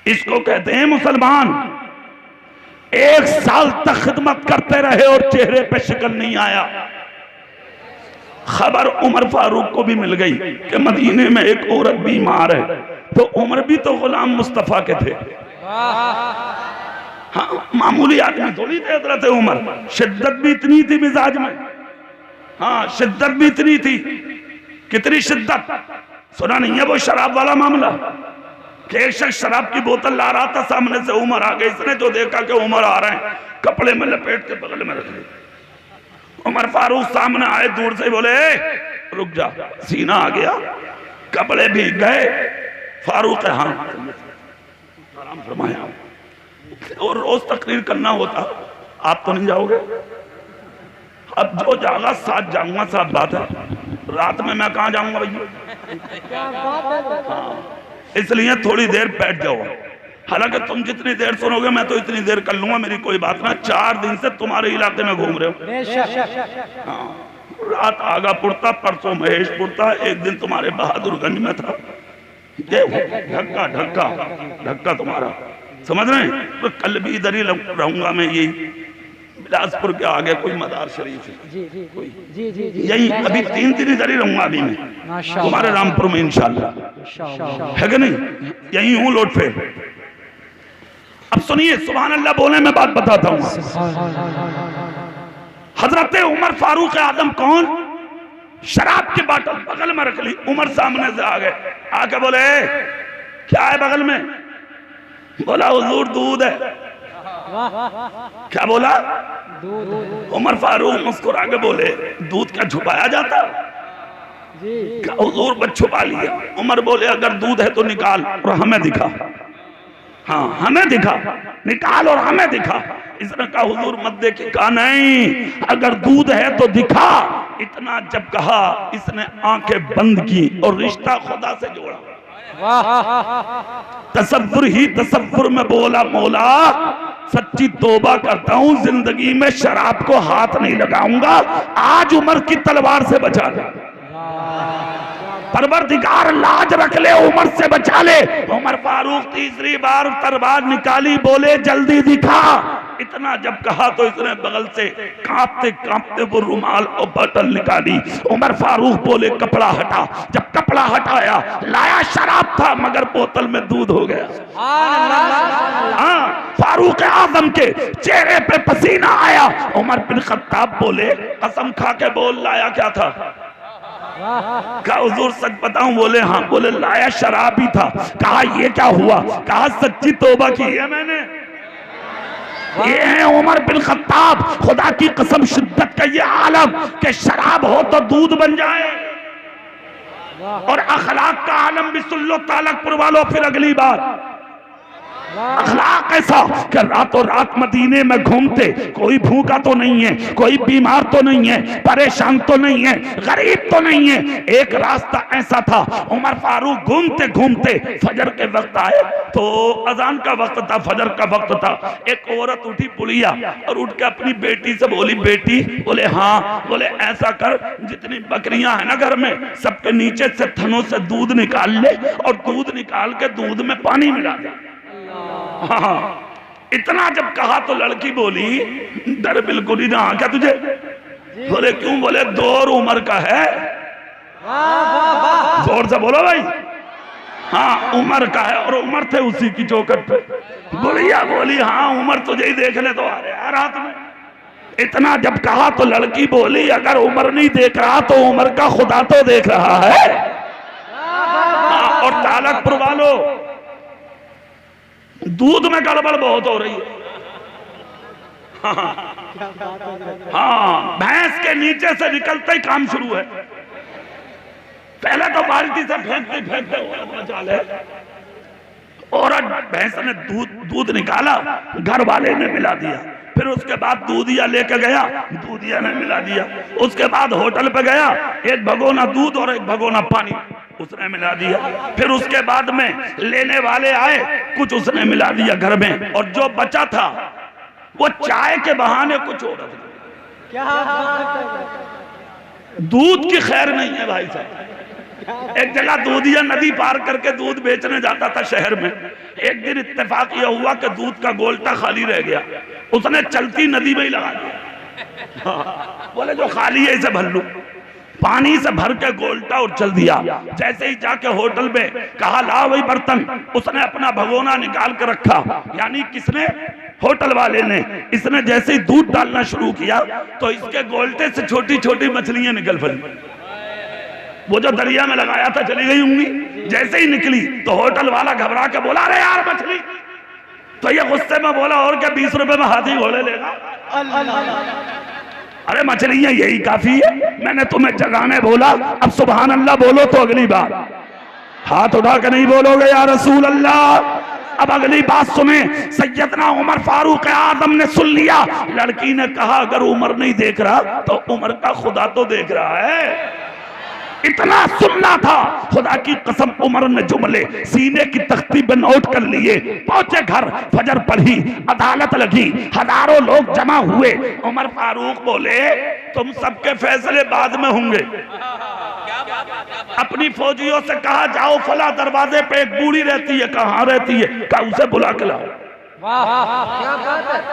इसको कहते हैं मुसलमान। 1 साल तक खिदमत करते रहे और चेहरे पे शिकन नहीं आया। खबर उमर फारूक को भी मिल गई कि मदीने में एक औरत बीमार है, तो उमर भी तो गुलाम मुस्तफा के थे। हाँ, मामूली आदमी थोड़ी थे हजरत उमर, शिद्दत भी इतनी थी मिजाज में। हाँ, शिद्दत भी इतनी थी। कितनी शिद्दत, सुना नहीं है वो शराब वाला मामला कि एक शख्स शराब की बोतल ला रहा था, सामने से उमर आ गए। इसने जो देखा कि उमर आ रहे हैं, कपड़े में लपेट के बगल में रख लिया। उमर फारूक सामने आए, दूर से बोले रुक जा, सीना आ गया, कपड़े भीग गए। फारूक हाँ आराम फरमाया, और रोज तकरीर करना होता, आप तो नहीं जाओगे? अब जो जागा साथ जाऊंगा, साथ बात है। रात में मैं कहां जाऊंगा भैया? हाँ, इसलिए थोड़ी देर बैठ जाओ। हालांकि तुम जितनी देर सुनोगे मैं तो इतनी देर कर लूंगा, मेरी कोई बात ना। 4 दिन से तुम्हारे इलाके में घूम रहे हो। हाँ, रात आगा पुरता, परसों महेशपुर था, एक दिन तुम्हारे बहादुरगंज में था। ये ढक्का ढक्का ढक्का तुम्हारा, समझ रहे हैं? तो कल भी इधर ही रहूंगा मैं, यही बिलासपुर के आगे कोई मदार शरीफ है, यही अभी 3 दिन इधर ही रहूंगा अभी मैं, तुम्हारे रामपुर में इंशाल्लाह, है कि नहीं? यही हूँ लौट फेर। अब सुनिए, सुभान अल्लाह बोले, मैं बात बताता हूँ। हजरत उमर फारूक आजम कौन? शराब की बोतल बगल में रख ली, उमर सामने से आ गए, आके बोले क्या है बगल में? बोला हुजूर दूध है। क्या बोला? उमर फारूक मुस्कुरा के बोले दूध क्या छुपाया जाता? क्या हुजूर बस छुपा लिया? उमर बोले अगर दूध है तो निकाल और हमें दिखा। हाँ, हमें दिखा, निकाल और हमें दिखा। इसने कहा हुजूर मत देखिए। कहा नहीं, अगर दूध है तो दिखा। इतना जब कहा, इसने आंखें बंद की और रिश्ता खुदा से जोड़ा। तसव्वुर ही तसव्वुर में बोला मौला सच्ची तौबा करता हूं, जिंदगी में शराब को हाथ नहीं लगाऊंगा, आज उमर की तलवार से बचा ले। परवरदिगार लाज रख ले, उमर से बचा ले। उमर फारूक तीसरी बार तलवार निकाली, बोले जल्दी दिखा। इतना जब कहा तो इसने बगल से कांपते कांपते वो रुमाल और बोतल निकाली। उमर फारूक बोले कपड़ा हटा। जब कपड़ा हटाया, लाया शराब था मगर बोतल में दूध हो गया। हाँ, फारूक आजम के चेहरे पे पसीना आया। उमर बिन खत्ताब बोले कसम खा के बोल लाया क्या था? कहा हुजूर सच बताऊं? बोले हाँ। बोले लाया शराब ही था। कहा ये क्या हुआ? कहा सच्ची तौबा की है मैंने। ये है उमर बिन खत्ताब, खुदा की कसम शिद्दत का ये आलम कि शराब हो तो दूध बन जाए। और अखलाक का आलम भी सुन लो तालकपुर वालों, फिर अगली बार। अखलाक ऐसा कि रातों रात मदीने में घूमते, कोई भूखा तो नहीं है, कोई बीमार तो नहीं है, परेशान तो नहीं है, गरीब तो नहीं है। एक रास्ता ऐसा था, उमर फारूक घूमते घूमते फजर के वक्त आए, तो अजान का वक्त था, फजर का वक्त था। एक औरत उठी पुलिया और उठ के अपनी बेटी से बोली बेटी। बोले हाँ। बोले ऐसा कर, जितनी बकरियां हैं ना घर में, सबके नीचे से थनों से दूध निकाल ले और दूध निकाल के दूध में पानी मिला दे। हाँ, इतना जब कहा तो लड़की बोली डर बिल्कुल ही ना क्या तुझे? बोले क्यों? बोले दौर उमर का है। जोर से बोलो भाई। हाँ उमर का है, और उमर थे उसी की चौकट पे। बुढ़िया बोली हाँ उमर तुझे ही देखने तो आ रहे हैं रात में। इतना जब कहा तो लड़की बोली अगर उमर नहीं देख रहा तो उमर का खुदा तो देख रहा है। और तालकपुर वालों, दूध में गड़बड़ बहुत हो रही है। हाँ भैंस के नीचे से निकलते ही काम शुरू है। पहले तो बाल्टी से फेंकते चाले, औरत भैंस ने दूध निकाला, घर वाले ने मिला दिया। फिर उसके बाद दूधिया लेके गया, दूधिया ने मिला दिया। उसके बाद होटल पे गया, एक भगोना दूध और एक भगोना पानी उसने मिला दिया। फिर उसके बाद में लेने वाले आए, कुछ उसने मिला दिया घर में, और जो बचा था वो चाय के बहाने कुछ और दूध की खैर नहीं है भाई साहब। एक जगह दूधिया नदी पार करके दूध बेचने जाता था शहर में। एक दिन इत्तेफाक यह हुआ कि दूध का गोल्टा खाली रह गया, उसने चलती नदी में ही लगा दिया। बोले जो खाली है इसे भर लूं, पानी से भर के गोल्टा और चल दिया। जैसे ही जाके होटल में कहा ला वही बर्तन, उसने अपना भगोना निकाल कर रखा, यानी किसने, होटल वाले ने। इसने जैसे ही दूध डालना शुरू किया तो इसके गोल्टे से छोटी छोटी मछलियां निकल पड़ी। वो जो दरिया में लगाया था चली गई होंगी। जैसे ही निकली तो होटल वाला घबरा के बोला अरे यार मछली। तो ये गुस्से में बोला और क्या 20 रुपए में हाथी घोड़े लेगा। अरे मछलियां यही काफी है, मैंने तुम्हें जगाने बोला, अब सुभान अल्लाह बोलो तो अगली बार हाथ उठा के नहीं बोलोगे या रसूल अल्लाह। अब अगली बात सुने, सैयदना उमर फारूक आजम ने सुन लिया। लड़की ने कहा अगर उमर नहीं देख रहा तो उमर का खुदा तो देख रहा है। इतना सुनना था, खुदा की कसम उमर ने जुमले सीने की तख्ती पे नोट कर लिए। पहुंचे घर, फजर पढ़ी, अदालत लगी, हजारों लोग जमा हुए। उमर फारूक बोले तुम सबके फैसले बाद में होंगे। अपनी फौजियों से कहा जाओ फला दरवाजे पे एक बूढ़ी रहती है, कहाँ रहती है, कहा उसे बुला के लाओ।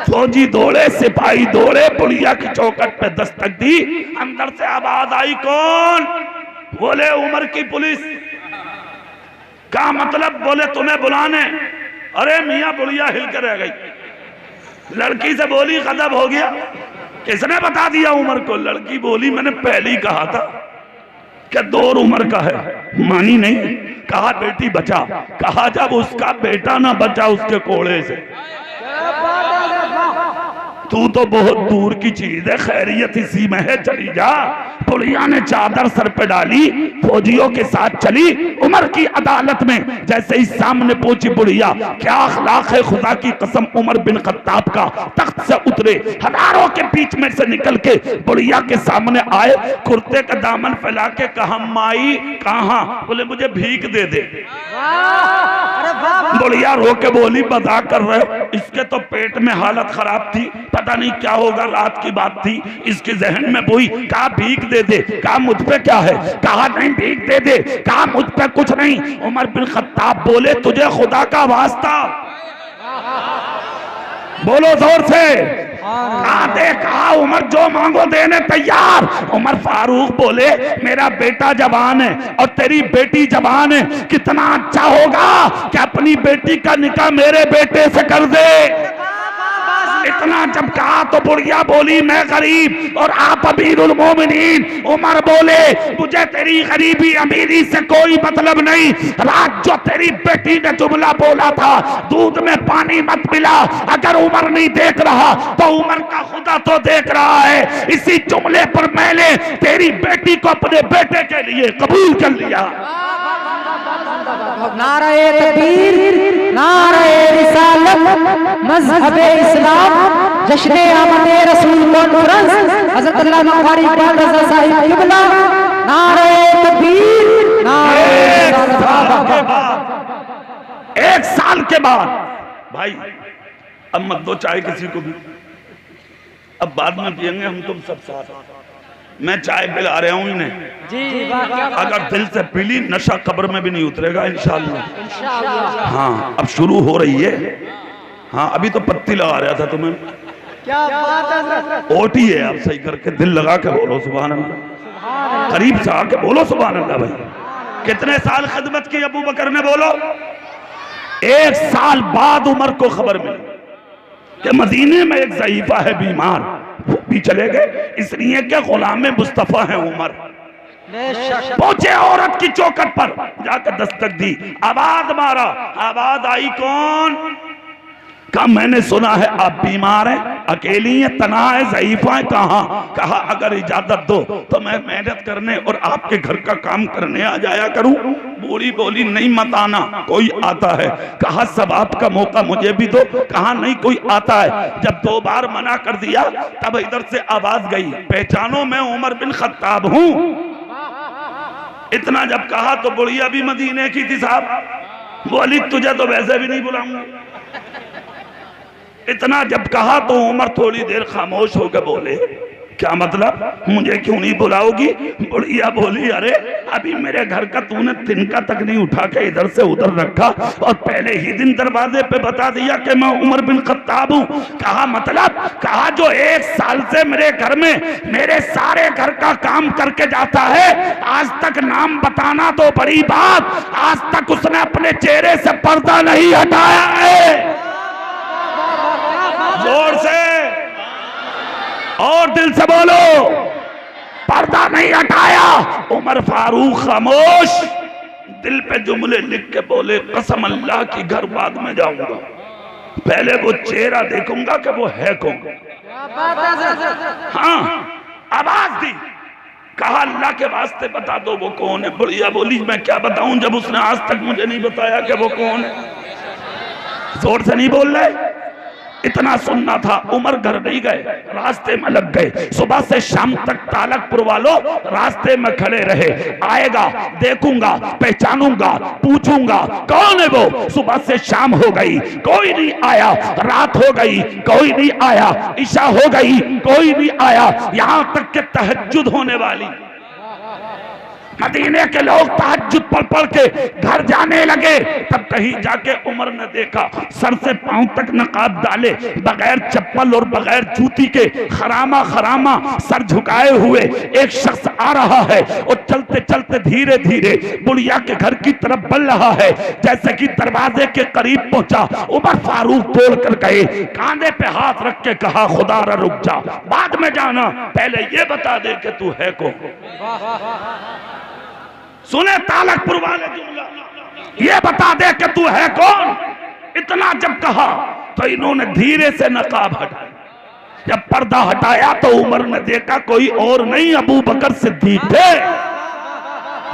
फौजी दौड़े, सिपाही दौड़े, बुढ़िया की चौखट पे दस्तक दी। अंदर से आवाज आई कौन? बोले उमर की पुलिस। क्या मतलब? बोले तुम्हें बुलाने। अरे मियां बुढ़िया हिल कर रह गई। लड़की से बोली गजब हो गया, किसने बता दिया उमर को? लड़की बोली मैंने पहले ही कहा था कि दौर उमर का है, मानी नहीं। कहा बेटी बचा। कहा जब उसका बेटा ना बचा उसके कोड़े से। तू तो बहुत दूर की चीज है, खैरियत इसी में है, चली जा। बुढ़िया ने चादर सर पे डाली, फौजियों के साथ चली उमर की अदालत में। जैसे ही सामने पहुंची बुढ़िया, क्या अखलाक है खुदा की कसम। उमर बिन खत्ताब का तख्त से उतरे, हजारों के बीच में से निकल के बुढ़िया के सामने आए, कुर्ते का दामन फैला के कहा माई कहाँ? बोले मुझे भीख दे दे। बुढ़िया रो के बोली मजाक कर रहे हो? इसके तो पेट में हालत खराब थी, पता नहीं क्या होगा, रात की बात थी, इसके जहन में बोई। कहा भीख दे दे। कहा मुझ पे क्या है? कहा नहीं भीख दे दे। कहा मुझ पे कुछ नहीं। उमर बिन खत्ताब बोले तुझे खुदा का वास्ता, बोलो जोर से। कहा दे। कहा उमर जो मांगो देने तैयार। उमर फारूक बोले मेरा बेटा जवान है और तेरी बेटी जवान है, कितना अच्छा होगा कि अपनी बेटी का निकाह मेरे बेटे से कर दे। इतना जब कहा तो बुढ़िया बोली मैं गरीब और आप अमीरुल मोमिनीन। उमर बोले मुझे तेरी गरीबी अमीरी से कोई मतलब नहीं। रात जो तेरी बेटी ने जुमला बोला था दूध में पानी मत मिला, अगर उमर नहीं देख रहा तो उमर का खुदा तो देख रहा है। इसी जुमले पर मैंने तेरी बेटी को अपने बेटे के लिए कबूल कर लिया। नारे तकबीर, नारे रिसालत, मज़हबे इस्लाम, जश्ने आमदे रसूल कॉन्फ्रेंस, हज़रत अल्लामा कारी इकबाल रज़ा साहिब किबला। नारे तकबीर, नारे रिसालत। एक साल के बाद भाई अब मत दो चाय किसी को भी, अब बाद में पियेंगे हम तुम सब साथ। मैं चाय पिला रहा हूँ इन्हें जी। अगर दिल से पी ली नशा कब्र में भी नहीं उतरेगा इंशाअल्लाह। हाँ अब शुरू हो रही है। हाँ अभी तो पत्ती लगा रहा था तुम्हें। क्या बात है? ओटी है, आप सही करके दिल लगा के बोलो सुभान अल्लाह। करीब से आके बोलो सुभान अल्लाह भाई। कितने साल खिदमत की अबू बकर ने, बोलो? 1 साल बाद उमर को खबर मिली कि मदीने में एक ज़ईफा है बीमार, वो भी चले गए इसलिए कि गुलाम मुस्तफा है उमर। पहुंचे औरत की चौखट पर, जाकर दस्तक दी, आवाज मारा, आवाज आई, कौन? कहा मैंने सुना है आप बीमार हैं, अकेली हैं, तना है, ज़ईफा है, कहाँ? कहा अगर इजाजत दो तो मैं मेहनत करने और आपके घर का काम करने आ जाया करूं। बूढ़ी बोली नहीं मत आना, कोई आता है। कहा सवाब का मौका मुझे भी दो। कहा नहीं कोई आता है। जब 2 बार मना कर दिया तब इधर से आवाज गई, पहचानो मैं उमर बिन खत्ताब हूं। इतना जब कहा तो बुढ़िया भी मदीने की थी साहब, बोली तुझे तो वैसे भी नहीं बुलाऊंगा। इतना जब कहा तो उमर थोड़ी देर खामोश होकर बोले, क्या मतलब, मुझे क्यों नहीं बुलाओगी? बुढ़िया बोली अरे अभी मेरे घर का तूने तिनका तक नहीं उठा के इधर से उधर रखा और पहले ही दिन दरवाजे पे बता दिया कि मैं उमर बिन खत्ताब हूं। कहा मतलब? कहा जो 1 साल से मेरे घर में मेरे सारे घर का काम करके जाता है, आज तक नाम बताना तो बड़ी बात, आज तक उसने अपने चेहरे से पर्दा नहीं हटाया है। जोर से और दिल से बोलो, पर्दा नहीं हटाया। उमर फारूक खामोश, दिल पे जुमले लिख के बोले कसम अल्लाह की घर बाद में जाऊंगा, पहले वो चेहरा देखूंगा कि वो है कौन। हाँ आवाज दी, कहा अल्लाह के वास्ते बता दो वो कौन है। बुढ़िया बोली मैं क्या बताऊं जब उसने आज तक मुझे नहीं बताया कि वो कौन है। जोर से नहीं बोल रहे, इतना सुनना था। उमर घर नहीं गए, रास्ते में लग गए। सुबह से शाम तक तालकपुर वालों रास्ते में खड़े रहे, आएगा देखूंगा, पहचानूंगा, पूछूंगा कौन है वो। सुबह से शाम हो गई, कोई नहीं आया। रात हो गई, कोई नहीं आया। इशा हो गई, कोई नहीं आया। यहां तक कि तहज्जुद होने वाली, मदीने के लोग तहज्जुद पढ़ पढ़ के घर जाने लगे। तब कहीं जाके उमर ने देखा सर से पांव तक नकाब डाले, बगैर चप्पल और बगैर जूती के खरामा खरामा सर झुकाए हुए एक शख्स आ रहा है और चलते चलते धीरे धीरे बुढ़िया के घर की तरफ बढ़ रहा है। जैसे कि दरवाजे के करीब पहुंचा, उमर फारूक तोड़ कर गए, कांधे पे हाथ रख के कहा खुदा रा रुक जा, बाद में जाना, पहले ये बता दे कि तू है कौन। सुने तालकपुर वाले जुमला, ये बता दे कि तू है कौन। इतना जब कहा तो इन्होंने धीरे से नकाब हटाया। जब पर्दा हटाया तो उमर ने देखा कोई और नहीं, अबू बकर सिद्दीक थे।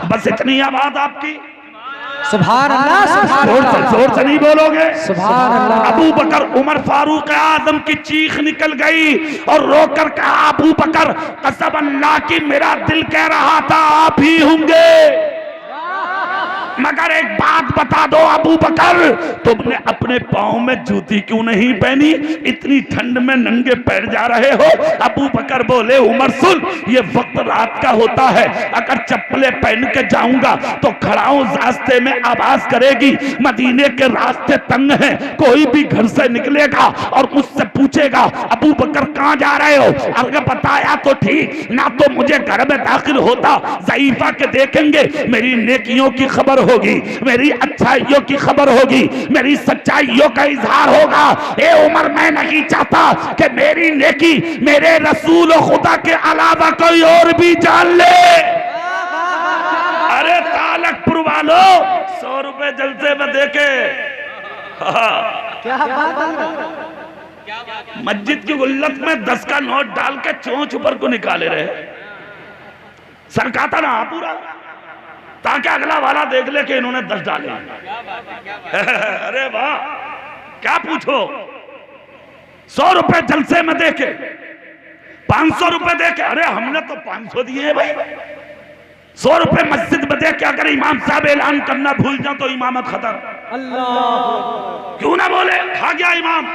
बस इतनी आवाज आपकी, सुभान अल्लाह, जोर से नहीं बोलोगे? सुभान अल्लाह। अबू बकर उमर फारूक आजम की चीख निकल गई और रोकर कहा अबू बकर कसम अल्लाह की मेरा दिल कह रहा था आप ही होंगे, मगर एक बात बता दो अबू बकर, तुमने अपने पांव में जूती क्यों नहीं पहनी? इतनी ठंड में नंगे पैर जा रहे हो। अबू बकर बोले उमर सुन, ये वक्त रात का होता है, अगर चप्पलें पहन के जाऊंगा तो खड़ाऊं रास्ते में आवाज करेगी, मदीने के रास्ते तंग हैं, कोई भी घर से निकलेगा और मुझसे पूछेगा अबू बकर कहाँ जा रहे हो, अगर बताया तो ठीक, ना तो मुझे घर में दाखिल होता। ज़ईफा के देखेंगे, मेरी नेकियों की खबर होगी, मेरी अच्छाइयों की खबर होगी, मेरी सच्चाइयों का इजहार होगा। ए उमर मैं नहीं चाहता कि मेरी नेकी मेरे रसूल खुदा के अलावा कोई और भी जान ले। अरे तालकपुर वालों 100 रुपए जलसे में देके क्या बात है। मस्जिद की गुल्लक में 10 का नोट डाल के चोंच ऊपर को निकाले रहे, सरकाता ना पूरा, ताकि अगला वाला देख ले कि इन्होंने 10 डाले। अरे वाह, क्या पूछो, 100 रुपए जलसे में देके, 500 रुपए देके, अरे हमने तो 500 दिए भाई। 100 रुपए मस्जिद में देके अगर इमाम साहब ऐलान करना भूल जाओ तो इमामत खत्म। अल्लाह, क्यों ना बोले, खा गया इमाम,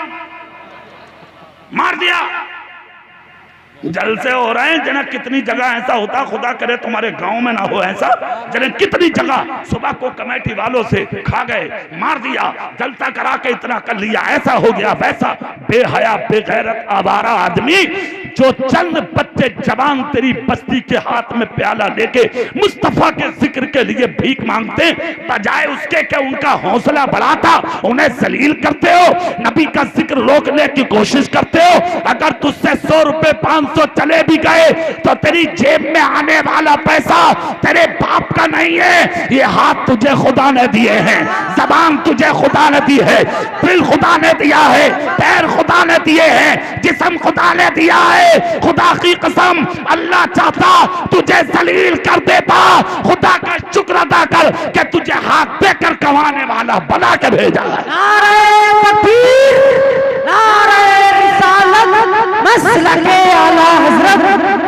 मार दिया। जलसे हो रहे हैं जना, कितनी जगह ऐसा होता, खुदा करे तुम्हारे गांव में ना हो ऐसा, जना कितनी जगह सुबह को कमेटी वालों से खा गए, मार दिया, जलसा करा के इतना कर लिया, ऐसा हो गया वैसा। बेहया बेगैरत आवारा आदमी जो चंद बच्चे जवान तेरी बस्ती के हाथ में प्याला लेके मुस्तफा के जिक्र के लिए भीख मांगते, बजाय उसके कि उनका हौसला बढ़ाता उन्हें जलील करते हो, नबी का जिक्र रोकने की कोशिश करते हो। अगर तुझसे 100 रुपए 500 चले भी गए तो तेरी जेब में आने वाला पैसा तेरे बाप का नहीं है। ये हाथ तुझे खुदा ने दिए हैं, जबान तुझे खुदा ने दी है, दिल खुदा ने दिया है, पैर खुदा ने दिए हैं, जिस्म खुदा ने दिया है। खुदा की कसम अल्लाह चाहता तुझे जलील कर देता। खुदा का शुक्र अदा कर कि तुझे हाथ देकर कमाने वाला बना के भेजा है। नारे तकबीर, नारे रिसालत, मसलके आला हजरत,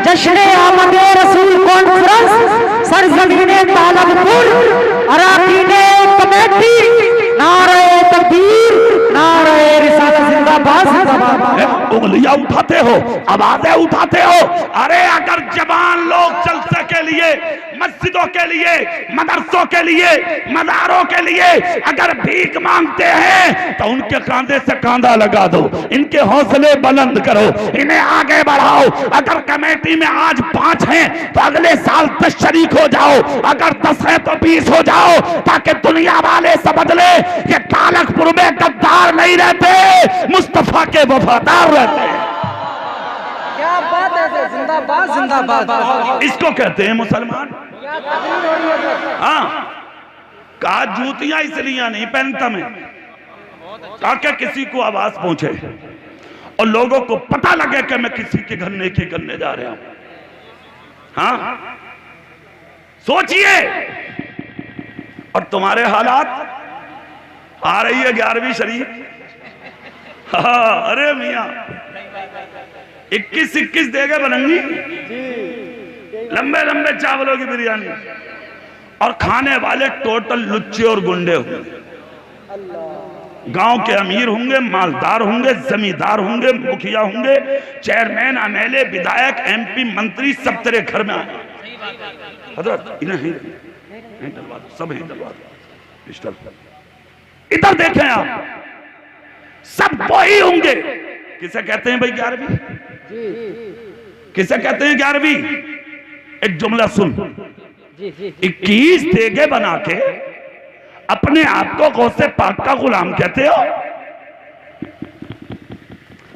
जश्न आमद रसूल कॉन्फ्रेंस, सरजमीने तालबपुर, अराकीने कमेटी, नारे तकबीर, नारे रिसालत जिंदाबाद जिंदाबाद। उंगलियां उठाते हो, आवाजें उठाते हो। अरे अगर जवान लोग जलसे के लिए, मस्जिदों के लिए, मदरसों के लिए, मज़ारों के लिए अगर भीख मांगते हैं तो उनके कांधे से कांधा लगा दो, इनके हौसले बुलंद करो, इन्हें आगे बढ़ाओ। अगर कमेटी में आज 5 हैं तो अगले साल 10 शरीक हो जाओ, अगर 10 हैं तो 20 हो जाओ, ताकि दुनिया वाले समझ ले कि तालकपुर में गद्दार नहीं रहते, मुस्तफा के वफादार रहते हैं। क्या बात है, जिंदाबाद जिंदाबाद। इसको कहते हैं मुसलमान। हाँ, कहा जूतियां इसलिए नहीं पहनता मैं ताकि किसी को आवाज पहुंचे और लोगों को पता लगे कि मैं किसी के घर नेकी करने जा रहा हूं। हाँ, सोचिए। और तुम्हारे हालात, आ रही है 11वीं शरीफ। हाँ, अरे मियां 21-21 देगे बनंगी, लंबे लंबे चावलों की बिरयानी, और खाने वाले टोटल लुच्चे और गुंडे होंगे। गांव के अमीर होंगे, मालदार होंगे, जमींदार होंगे, मुखिया होंगे, चेयरमैन, एमएलए, विधायक, एमपी, मंत्री, सब तेरे घर में आए। हजरत इन्हें डलवा दो, सब ही डलवा दो। इधर देखें आप, सब वही होंगे। किसे कहते हैं भाई 11वीं? किसे कहते हैं 11वीं? एक जुमला सुन। 21 देगे बना के अपने आप को गौसे पाक का गुलाम कहते हो।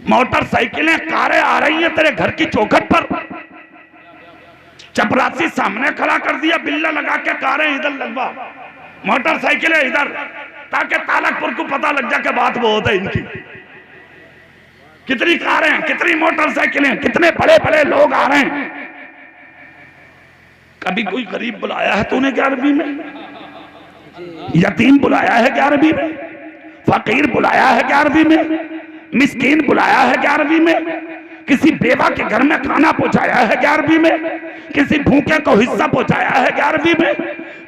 मोटरसाइकिलें, कारें आ रही हैं तेरे घर की चौखट पर, चपरासी सामने खड़ा कर दिया, बिल्ला लगा के कारें इधर लगवा, मोटरसाइकिलें इधर, ताकि तालकपुर को पता लग जाए कि बात बहुत है इनकी। कितनी कारें, कितनी मोटरसाइकिलें, कितने बड़े बड़े लोग आ रहे हैं। कभी कोई गरीब बुलाया है तूने 11वीं में? यतीम बुलाया है 11वीं में? फकीर बुलाया है 11वीं में? मिस्कीन बुलाया है 11वीं में? किसी बेवा के घर में खाना पहुंचाया है 11वीं में? किसी भूखे को हिस्सा पहुंचाया है 11वीं में?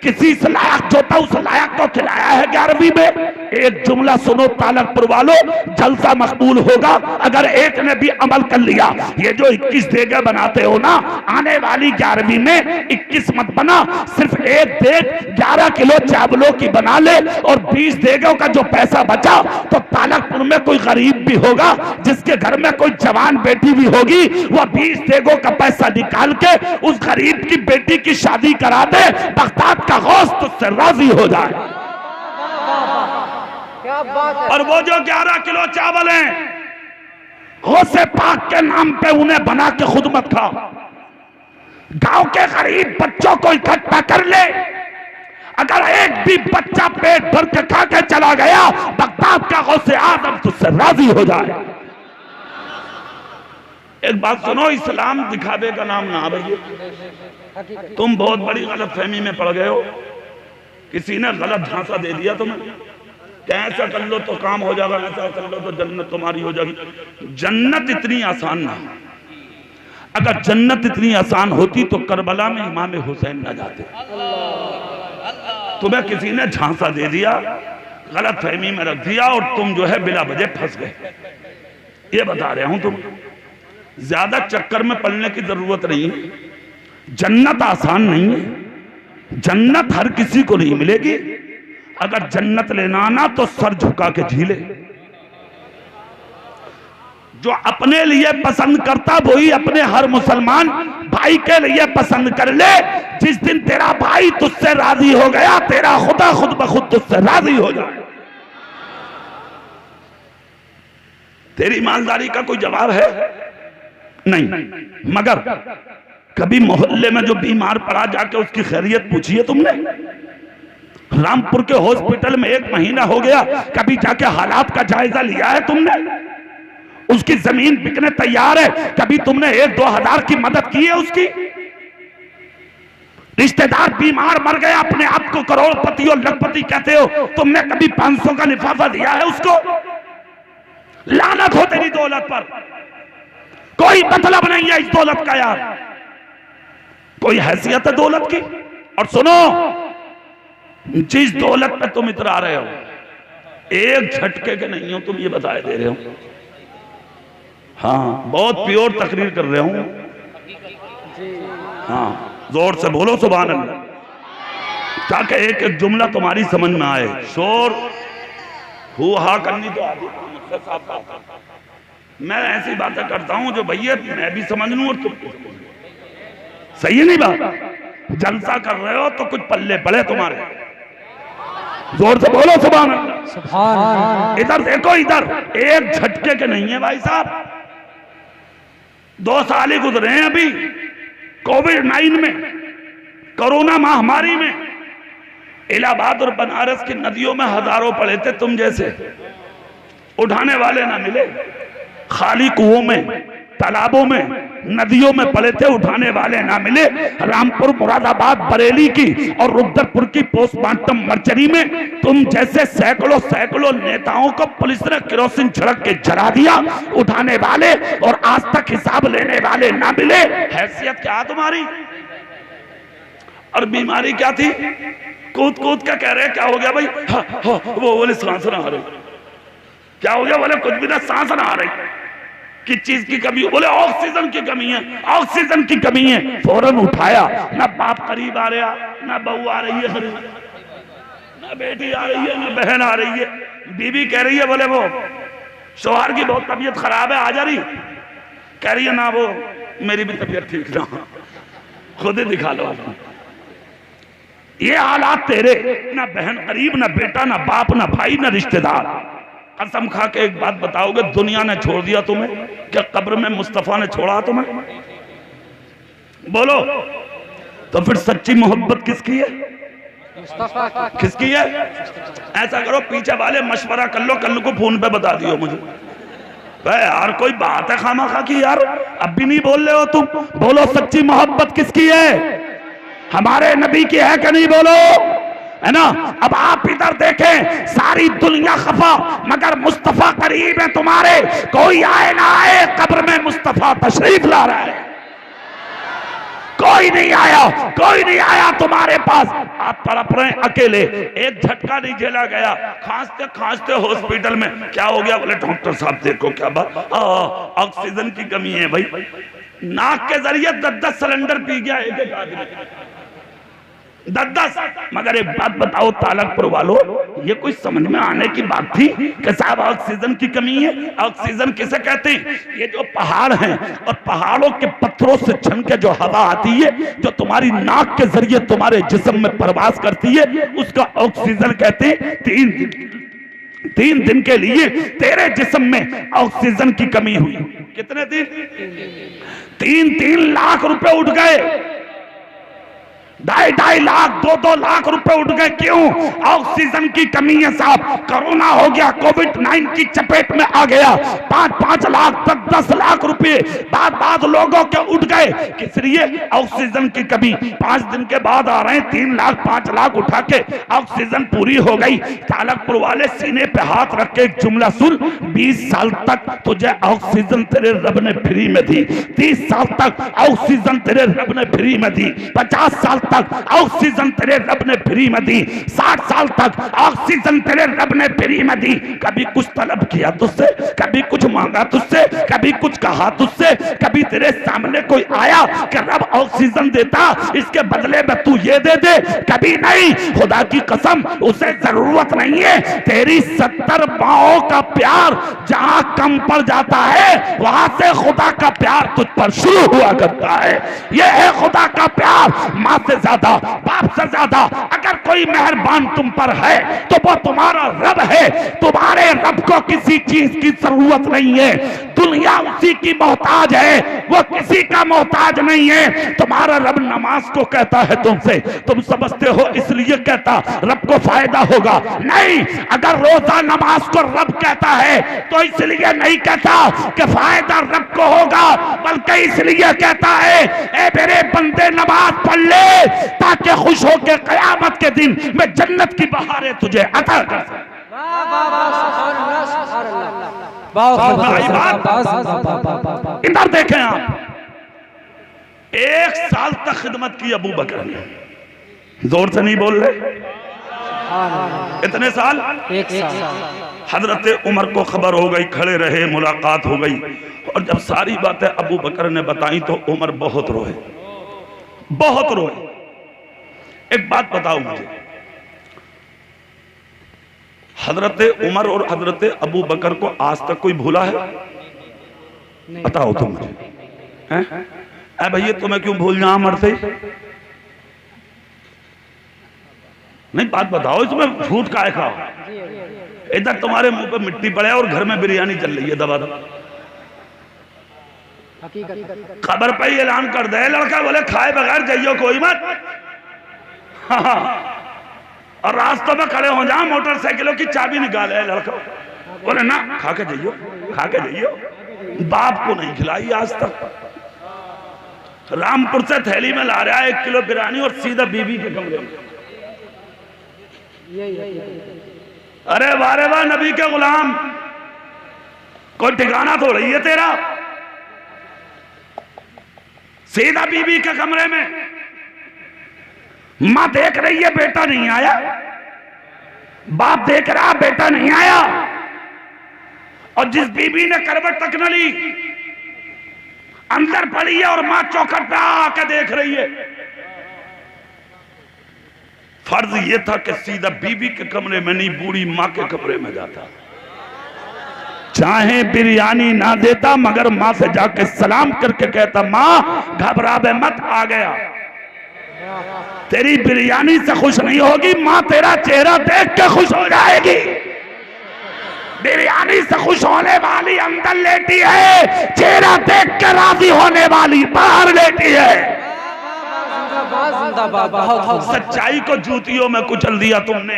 किसी इस लायक जो था उस लायक को खिलाया है 11वीं में? एक जुमला सुनो तालकपुर वालों, जलसा मकबूल होगा अगर एक ने भी अमल कर लिया। ये जो 21 देगे बनाते हो ना, आने वाली 11वीं में 21 मत बना, सिर्फ एक देग 11 किलो चावलों की बना ले, और 20 देगों का जो पैसा बचा तो तालकपुर में कोई गरीब भी होगा जिसके घर में कोई जवान बेटी भी होगी, वह 20 देगों का पैसा निकाल के उस गरीब की बेटी की शादी करा दे, बगदाद का गौस तुझसे राजी हो जाए। क्या बात है। और वो जो 11 किलो चावल हैं, गौसे पाक के नाम पे उन्हें बना के खुद मत खा, गांव के गरीब बच्चों को इकट्ठा कर ले। अगर एक भी बच्चा पेट भर के खा के चला गया, बगदाद का गौसे आजम तुझसे राजी हो जाए। एक बात सुनो, इस्लाम दिखावे का नाम ना भैया। तुम बहुत बड़ी गलत फहमी में पड़ गए हो। किसी ने गलत झांसा दे दिया तुम्हें, ऐसा कर लो तो काम हो जाएगा, ऐसा कर लो तो जन्नत तुम्हारी हो जाएगी। जन्नत इतनी आसान ना। अगर जन्नत इतनी आसान होती तो करबला में इमाम हुसैन न जाते। तुम्हें किसी ने झांसा दे दिया, गलत फहमी में रख दिया, और तुम जो है बिला वजह फंस गए। ये बता रहा हूं, तुम ज्यादा चक्कर में पड़ने की जरूरत नहीं है। जन्नत आसान नहीं है, जन्नत हर किसी को नहीं मिलेगी। अगर जन्नत लेना ना तो सर झुका के झीले। जो अपने लिए पसंद करता वही अपने हर मुसलमान भाई के लिए पसंद कर ले। जिस दिन तेरा भाई तुझसे राजी हो गया, तेरा खुदा खुद ब खुद तुझसे राजी हो जाए। तेरी ईमानदारी का कोई जवाब है नहीं। मगर कभी मोहल्ले में जो बीमार पड़ा जाके उसकी खैरियत पूछी है तुमने? रामपुर के हॉस्पिटल में 1 महीना हो गया, कभी जाके हालात का जायजा लिया है तुमने? उसकी जमीन बिकने तैयार है, कभी तुमने 1-2 हजार की मदद की है उसकी? रिश्तेदार बीमार मर गया, अपने आप को करोड़पति और लखपति कहते हो, तुमने कभी 500 का लिफाफा दिया है उसको? लानत हो तेरी दौलत पर, कोई मतलब नहीं है इस दौलत का यार, कोई हैसियत है दौलत की। और सुनो, जिस दौलत पे तुम इतरा रहे हो, एक झटके के नहीं हो तुम, ये बताए दे रहे हो। हाँ, बहुत प्योर तकरीर कर रहे हूं। हाँ, जोर से बोलो सुभान अल्लाह, ताकि एक एक जुमला तुम्हारी समझ में आए। शोर हु हा करनी तो आती, मैं ऐसी बातें करता हूं जो भैया मैं भी समझ लूं और तुम सही है नहीं बात। जलसा कर रहे हो तो कुछ पल्ले पड़े तुम्हारे, जोर से बोलो सुभान अल्लाह। इधर देखो, इधर एक झटके के नहीं है भाई साहब। 2 साल ही गुजरे हैं अभी कोविड-19 में, कोरोना महामारी में। इलाहाबाद और बनारस की नदियों में हजारों पड़े थे तुम जैसे, उठाने वाले ना मिले। खाली कुओं में, तालाबों में, नदियों में पड़े थे, उठाने वाले ना मिले। रामपुर, मुरादाबाद, बरेली की और रुद्रपुर की पोस्टमार्टम मर्चरी में तुम जैसे सैकड़ों नेताओं को पुलिस ने केरोसिन छिड़क के जला दिया, उठाने वाले और आज तक हिसाब लेने वाले ना मिले। हैसियत क्या तुम्हारी? और बीमारी क्या थी? कूद कूद का कह रहे क्या हो गया भाई? वो बोले सांस ना आ रही। क्या हो गया? बोले कुछ भी ना, सांस ना आ रही। किस चीज की कमी? बोले ऑक्सीजन की कमी है, ऑक्सीजन की कमी है। फौरन उठाया, ना बाप करीब आ रहा, ना बहू आ रही है करीब, ना बेटी आ रही है, ना बहन आ रही है। बीबी कह रही है, बोले वो शौहर की बहुत तबीयत खराब है, आ जा रही। कह रही है ना, वो मेरी भी तबीयत ठीक ना, खुद ही दिखा लो। ये हालात तेरे, ना बहन करीब, ना बेटा, ना बाप, ना भाई, ना रिश्तेदार। कसम खा के एक बात बताओगे, दुनिया ने छोड़ दिया तुम्हें? क्या कब्र में मुस्तफा ने छोड़ा तुम्हें? बोलो। तो फिर सच्ची मोहब्बत किसकी है? किसकी है? ऐसा करो, पीछे वाले मशवरा कर लो, कल को फोन पे बता दियो मुझे। यार कोई बात है खामा की यार, अब भी नहीं बोल रहे हो तुम। बोलो, सच्ची मोहब्बत किसकी है? हमारे नबी की है कि नहीं? बोलो, है ना? अब आप इधर देखें, सारी दुनिया खफा, मगर मुस्तफा करीब है तुम्हारे। कोई आए ना आए, कब्र में मुस्तफा तशरीफ ला रहा है। कोई नहीं आया, कोई नहीं आया तुम्हारे पास। आप तड़प रहे अकेले, एक झटका नहीं झेला गया, खांसते खांसते हॉस्पिटल में। क्या हो गया? बोले डॉक्टर साहब देखो क्या बात, ऑक्सीजन की कमी है भाई। नाक के जरिए 10-10 सिलेंडर पी गया एक आदमी, 10-10। मगर एक बात बताओ तालकपुर वालों, ये कोई समझ में आने की बात थी कि साहब ऑक्सीजन की कमी है? ऑक्सीजन किसे कहते हैं? ये जो पहाड़ हैं और पहाड़ों के पत्थरों से छन के जो हवा आती है, जो तुम्हारी नाक के जरिए तुम्हारे जिस्म में प्रवास करती है, उसका ऑक्सीजन कहते हैं। 3 दिन के लिए तेरे जिस्म में ऑक्सीजन की कमी हुई। कितने दिन? 3-3 लाख रुपए उठ गए, 2.5 लाख 2-2 लाख रुपए उठ गए। क्यों? ऑक्सीजन की कमी है साहब। कोरोना हो गया, कोविड-19 की चपेट में आ गया, 5-5 लाख तक 10 लाख रुपए बाद लोगों के उठ गए। किस लिए? ऑक्सीजन की कमी। 5 दिन के बाद आ रहे हैं 3 लाख 5 लाख उठा के, ऑक्सीजन पूरी हो गई। तालकपुर वाले सीने पे हाथ रख के एक जुमला सुन, 20 साल तक तुझे ऑक्सीजन तेरे रब ने फ्री में दी, 30 साल तक ऑक्सीजन तेरे रब ने फ्री में दी, 50 साल तक ऑक्सीजन तेरे रब ने फ्री में दी, 60 साल तक ऑक्सीजन तेरे रब ने फ्री में दी। कभी कुछ तलब किया तुझसे, कभी कुछ मांगा तुझसे, कभी कुछ कहा तुझसे, कभी तेरे सामने कोई आया कि रब ऑक्सीजन देता इसके बदले में तू ये दे दे? कभी नहीं। खुदा की कसम उसे जरूरत नहीं है। तेरी 70 माओं का प्यार जहां कम पड़ जाता है वहां से खुदा का प्यार तुझ पर शुरू हुआ करता है। यह है खुदा का प्यार। माँ से ज्यादा, बाप से ज्यादा अगर कोई मेहरबान तुम पर है तो वो तुम्हारा रब है। तुम्हारे रब को किसी चीज की जरूरत नहीं है। दुनिया उसी की मोहताज है, वो किसी का मोहताज नहीं है। तुम्हारा रब नमाज को कहता है तुमसे, तुम समझते हो इसलिए कहता रब को फायदा होगा। नहीं, अगर रोजा नमाज को रब कहता है तो इसलिए नहीं कहता कि फायदा रब को होगा, बल्कि इसलिए कहता है ए मेरे बंदे नमाज पढ़ ले ताकि खुश होकर कयामत के दिन मैं जन्नत की बहारें तुझे अता कर सकूं। इधर देखें आप, 1 साल तक खिदमत की अबू बकर ने, जोर से नहीं बोल रहे, इतने साल, 1 साल। हजरत उमर को खबर हो गई, खड़े रहे, मुलाकात हो गई, और जब सारी बातें अबू बकर ने बताई तो उमर बहुत रोए, बहुत रोए। एक बात बताओ मुझे, हजरत उमर और हजरत अबू बकर को आज तक कोई भूला है? बताओ तुम मुझे, हैं? भैया तुम्हें क्यों भूल जाऊं मरते? नहीं, बात बताओ, इसमें झूठ काहे खाओ? इधर तुम्हारे मुंह पे मिट्टी पड़े और घर में बिरयानी चल रही है दबा दबा। खबर पे ही ऐलान कर दे, लड़का बोले खाए बगैर जाइयो कोई मत। हाँ, और रास्तों में खड़े हो जाओ, मोटरसाइकिलों की चाबी निकाले लड़का, बोले ना खा के जाइयो, खा के जाइयो। बाप को नहीं खिलाई आज तक। रामपुर से थैली में ला रहा है 1 किलो बिरयानी और सीधा बीबी के कमरे में। अरे वारे वाह नबी के गुलाम, कोई ठिकाना तो रही है तेरा। सीधा बीबी के कमरे में, मां देख रही है बेटा नहीं आया, बाप देख रहा बेटा नहीं आया, और जिस बीबी ने करवट तक न ली अंदर पड़ी है और मां चौखट पे आके देख रही है। फर्ज ये था कि सीधा बीबी के कमरे में नहीं, बूढ़ी मां के कमरे में जाता, चाहे बिरयानी ना देता मगर मां से जाके सलाम करके कहता मां घबरावे मत, आ गया। तेरी बिरयानी से खुश नहीं होगी मां, तेरा चेहरा देख के खुश हो जाएगी। बिरयानी से खुश होने वाली अंदर लेटी है, चेहरा देख के राजी होने वाली बाहर लेटी है। सच्चाई को जूतियों में कुचल दिया तुमने।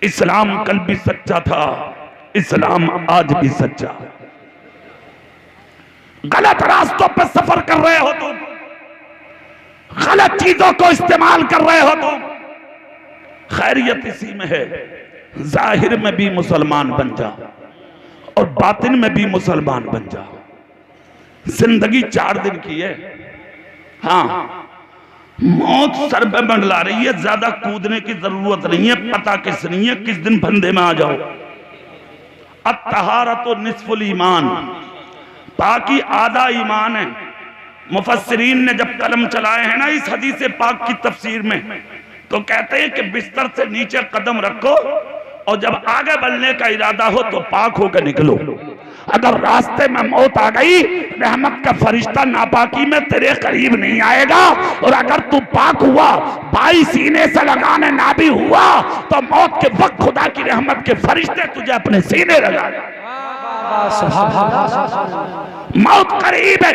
इस्लाम कल भी सच्चा था, इस्लाम आज भी सच्चा। गलत रास्तों पर सफर कर रहे हो तुम, गलत चीजों को इस्तेमाल कर रहे हो तुम। खैरियत इसी में है, जाहिर में भी मुसलमान बन जा और बातिन में भी मुसलमान बन जा। जिंदगी 4 दिन की है। हाँ, मौत सर पे मंडला रही है, ज्यादा कूदने की जरूरत नहीं है। पता किस नहीं है किस दिन फंदे में आ जाओ। अत्तहारतु निस्फुल ईमान, पाकी आधा ईमान है। मुफस्सिरीन ने जब कलम चलाए हैं ना इस हदीस पाक की तफसीर में, तो कहते हैं कि बिस्तर से नीचे कदम रखो और जब आगे बढ़ने का इरादा हो तो पाक होकर निकलो। अगर रास्ते में मौत आ गई, रहमत का फरिश्ता नापाकी में तेरे करीब नहीं आएगा। और अगर तू पाक हुआ, भाई सीने से लगाने ना भी हुआ, तो मौत के वक्त खुदा की रहमत के फरिश्ते तुझे अपने सीने लगा। मौत करीब है,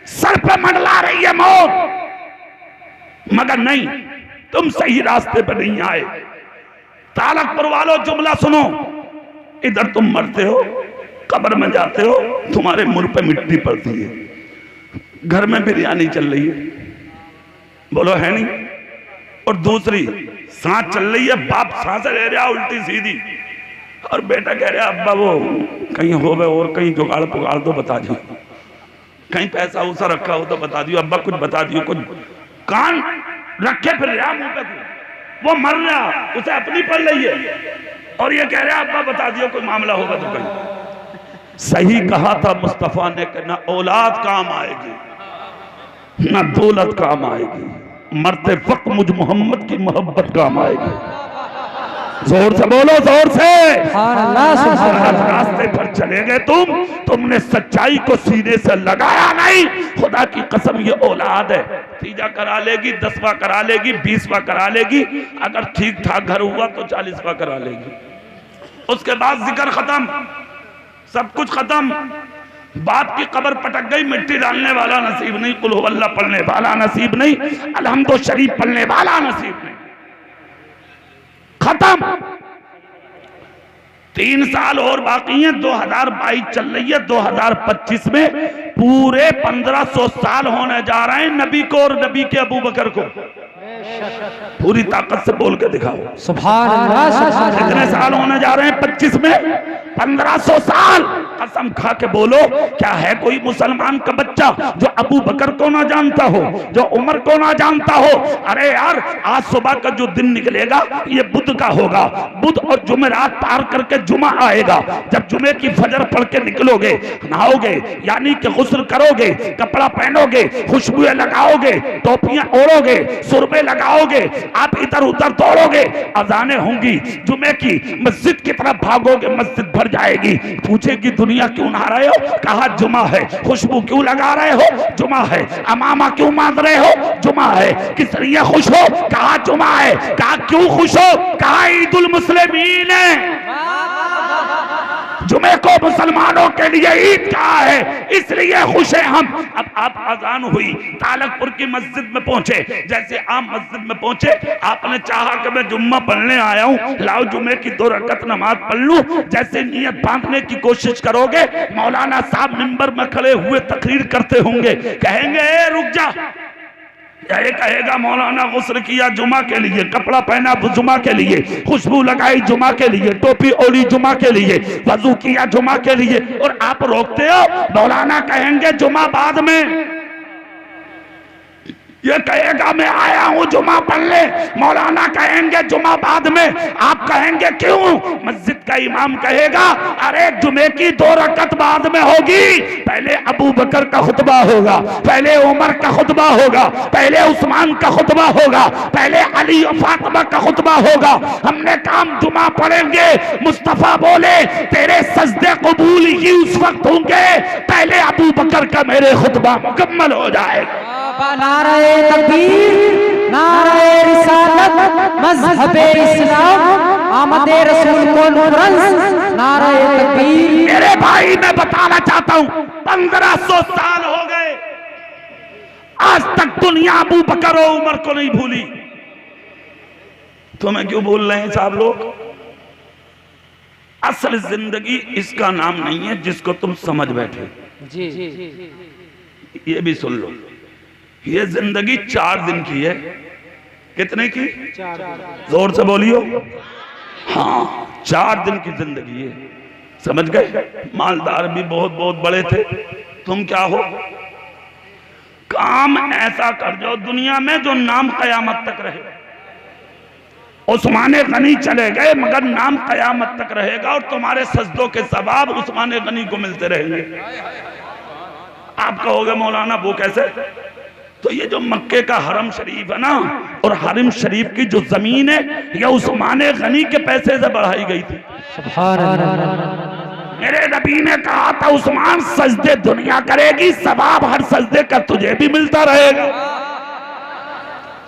सर पे मंडला रही है मौत, मगर नहीं, तुम सही रास्ते पर नहीं आए। तालकपुर वालों जुमला सुनो, इधर तुम मरते हो, कब्र में जाते हो, तुम्हारे मुंह पे मिट्टी पड़ती है, घर में बिरयानी चल रही है, बोलो है नहीं। और दूसरी सांस चल रही है, बाप सांस ले रहा उल्टी सीधी, और बेटा कह रहा अब्बा वो कहीं हो गए और कहीं जुगाड़ पुगाड़ तो बता दियो, कहीं पैसा उसा रखा हो तो बता दियो, अब्बा कुछ बता दियो, कुछ कान रखे फिर रहा मुंह पे, वो मर रहा, उसे अपनी पड़ रही है और ये कह रहा अब्बा बता दियो कोई मामला होगा तो कहीं। सही कहा था मुस्तफा ने कि ना औलाद काम आएगी ना दौलत काम आएगी, मरते वक्त मुझ मोहम्मद की मोहब्बत काम आएगी। जोर से बोलो, जोर से। रास्ते पर चले गए तुमने सच्चाई को सीने से लगाया नहीं। खुदा की कसम ये औलाद है, तीजा करा लेगी, 10वां करा लेगी, 20वां करा लेगी, अगर ठीक ठाक घर हुआ तो 40वां करा लेगी। उसके बाद जिक्र खत्म, सब कुछ खत्म। बाप की कब्र पटक गई, मिट्टी डालने वाला नसीब नहीं, कुल हुवल्लाह पढ़ने वाला नसीब नहीं, अलहम्दो शरीफ पढ़ने वाला नसीब नहीं, खत्म। 3 साल और बाकी हैं, 2022 चल रही है, 2025 में पूरे 1500 साल होने जा रहे हैं नबी को और नबी के अबू बकर को। पूरी ताकत से बोल के दिखाओ सुभान अल्लाह। कितने साल होने जा रहे हैं 25 में? 1500 साल। कसम खा के बोलो, क्या है कोई मुसलमान का बच्चा जो अबू बकर को ना जानता हो, जो उमर को ना जानता हो? अरे यार, आज सुबह का जो दिन निकलेगा ये बुध का होगा, बुध और जुमेरात पार करके जुमा आएगा। जब जुमे की फजर पढ़ के निकलोगे, नहाओगे यानी कि गुस्ल करोगे, कपड़ा पहनोगे, खुशबुएं लगाओगे, टोपियां ओढ़ोगे, सुरमे लगाओगे, आप इधर उधर दौड़ोगे, अजानें होंगी जुमे की, मस्जिद की तरफ भागोगे, मस्जिद भर जाएगी। पूछेगी दुनिया क्यों नहा रहे हो? कहा जुमा है। खुशबू क्यों लगा रहे हो? जुमा है। अमामा क्यों बांध रहे हो? जुमा है। किस लिए खुश हो? कहा जुमा है। कहा क्यों खुश हो? कहा ईदुल मुस्लिमीन है, जुमे को मुसलमानों के लिए ईद कहा है, इसलिए खुश हैं हम। अब आप अजान हुई, तालकपुर की मस्जिद में पहुंचे, जैसे आप मस्जिद में पहुंचे, आपने चाहा कि मैं जुम्मा पढ़ने आया हूं, लाओ जुमे की 2 रकअत नमाज पढ़ लूं। जैसे नियत बांधने की कोशिश करोगे, मौलाना साहब मिंबर में खड़े हुए तकरीर करते होंगे, कहेंगे ए रुक जा। ये कहेगा मौलाना गुस्ल किया जुमा के लिए, कपड़ा पहना जुमा के लिए, खुशबू लगाई जुमा के लिए, टोपी ओढ़ी जुमा के लिए, वजू किया जुमा के लिए, और आप रोकते हो। मौलाना कहेंगे जुमा बाद में, ये कहेगा मैं आया हूं जुमा पढ़ने, मौलाना कहेंगे जुमा बाद में। आप कहेंगे क्यों? मस्जिद का इमाम कहेगा अरे जुमे की 2 रकअत बाद में होगी, पहले अबू बकर का खुतबा होगा, पहले उमर का खुतबा होगा, पहले उस्मान का खुतबा होगा, पहले अली और फातिमा का खुतबा होगा। हमने काम जुमा पढ़ेंगे। मुस्तफा बोले तेरे सजदे कबूल ही उस वक्त होंगे पहले अबू बकर का मेरे खुतबा मुकम्मल हो जाएगा। नारे तकबीर, नारे रिसालत, मज़हबे इस्लाम, आमदे रसूल कॉन्फ्रेंस, नारे तकबीर। मेरे भाई मैं बताना चाहता हूं, 1500 साल हो गए, आज तक दुनिया अबू बकर और उमर को नहीं भूली। तो मैं क्यों बोल रहे हैं साहब लोग? असल जिंदगी इसका नाम नहीं है जिसको तुम समझ बैठे। जी ये भी सुन लो, ये जिंदगी 4 दिन की है। कितने की? जोर से बोलियो। हाँ, 4 दिन की जिंदगी है, समझ गए? मालदार भी बहुत बहुत बड़े थे, तुम क्या हो? काम ऐसा कर जाओ दुनिया में जो नाम कयामत तक रहे। उस्मान गनी चले गए मगर नाम कयामत तक रहेगा, और तुम्हारे सजदों के सवाब उस्मान गनी को मिलते रहेंगे। आप कहोगे मौलाना वो कैसे? तो ये जो मक्के का हरम शरीफ है ना, और हरम शरीफ की जो जमीन है, ये उस्मान गनी के पैसे से बढ़ाई गई थी। सुभान अल्लाह। मेरे नबी ने कहा था उस्मान सजदे दुनिया करेगी, सवाब हर सजदे का तुझे भी मिलता रहेगा।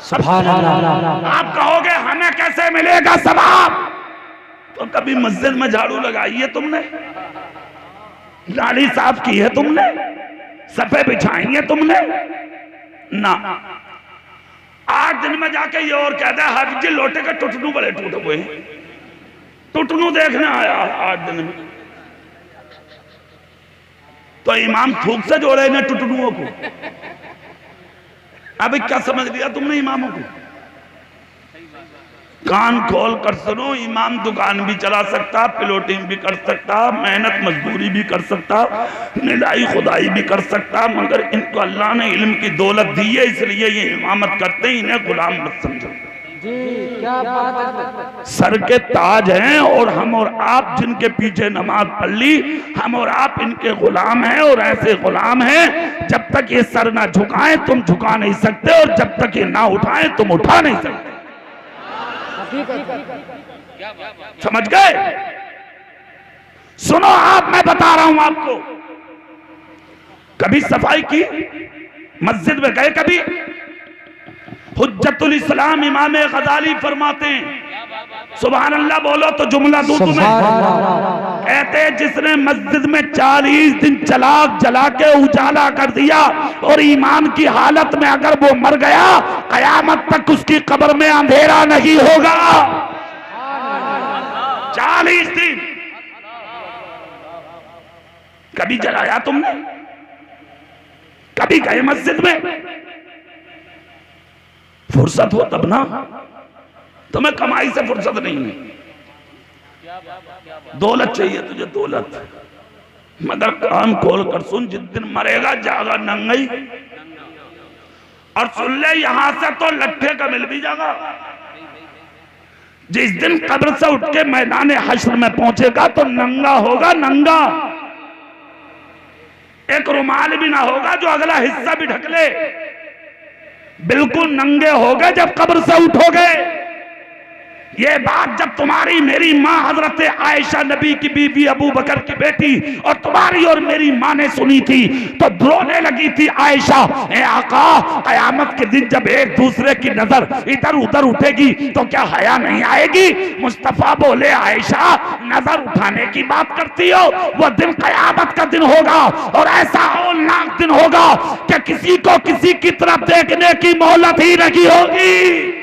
सुभान अल्लाह। आप कहोगे हमें कैसे मिलेगा सवाब? तो कभी मस्जिद में झाड़ू लगाई है तुमने? नाली साफ की है तुमने? सफे बिछाई है तुमने? ना। 8 दिन में जाके ये और कहता है हाजी जी लोटे का टुटनू बड़े टूटे हुए हैं, टुटनू देखने आया 8 दिन में। तो इमाम थूक से जोड़ेंगे टुटनुओं को? अभी क्या समझ लिया तुमने इमामों को? कान खोल कर सुनो, इमाम दुकान भी चला सकता, पिलोटिंग भी कर सकता, मेहनत मजदूरी भी कर सकता, निलाई खुदाई भी कर सकता, मगर इनको अल्लाह ने इल्म की दौलत दी है, इसलिए ये इमामत करते हैं, इन्हें गुलाम मत समझो। जी क्या बात है। सर के ताज हैं और हम और आप जिनके पीछे नमाज पढ़ ली, हम और आप इनके गुलाम हैं, और ऐसे गुलाम हैं जब तक ये सर ना झुकाएं तुम झुका नहीं सकते, और जब तक ये ना उठाएं तुम उठा नहीं सकते। समझ गए? सुनो, आप मैं बता रहा हूं आपको, कभी सफाई की मस्जिद में गए? कभी? हुज्जतुल इस्लाम इमाम गजाली फरमाते हैं, सुभान अल्लाह बोलो तो जुमला दूं तुम्हें। कहते हैं जिसने मस्जिद में 40 दिन चलाक जला के उजाला कर दिया और ईमान की हालत में अगर वो मर गया, कयामत तक उसकी कब्र में अंधेरा नहीं होगा। 40 दिन कभी जलाया तुमने? कभी गए मस्जिद में? फुर्सत हो तब ना, तुम्हें कमाई से फुर्सत नहीं है, दौलत चाहिए तुझे, दौलत। मगर कान खोल कर सुन, जिस दिन मरेगा जागा नंगई, और सुन ले यहां से तो लट्ठे का मिल भी जाएगा। जिस दिन कब्र से उठ के मैदान हश्र में पहुंचेगा तो नंगा होगा, नंगा। एक रुमाल भी ना होगा जो अगला हिस्सा भी ढक ले, बिल्कुल नंगे हो गए जब कब्र से उठोगे। ये बात जब तुम्हारी मेरी माँ हजरत आयशा नबी की बीवी अबू बकर की बेटी और तुम्हारी और मेरी माँ ने सुनी थी तो रोने लगी थी आयशा, ए आका, कयामत के दिन जब एक दूसरे की नजर इधर उधर उठेगी तो क्या हया नहीं आएगी? मुस्तफा बोले, आयशा नजर उठाने की बात करती हो, वो दिन कयामत का दिन होगा, और ऐसा औलनाक दिन होगा कि किसी को किसी की तरफ देखने की मोहलत ही नहीं होगी।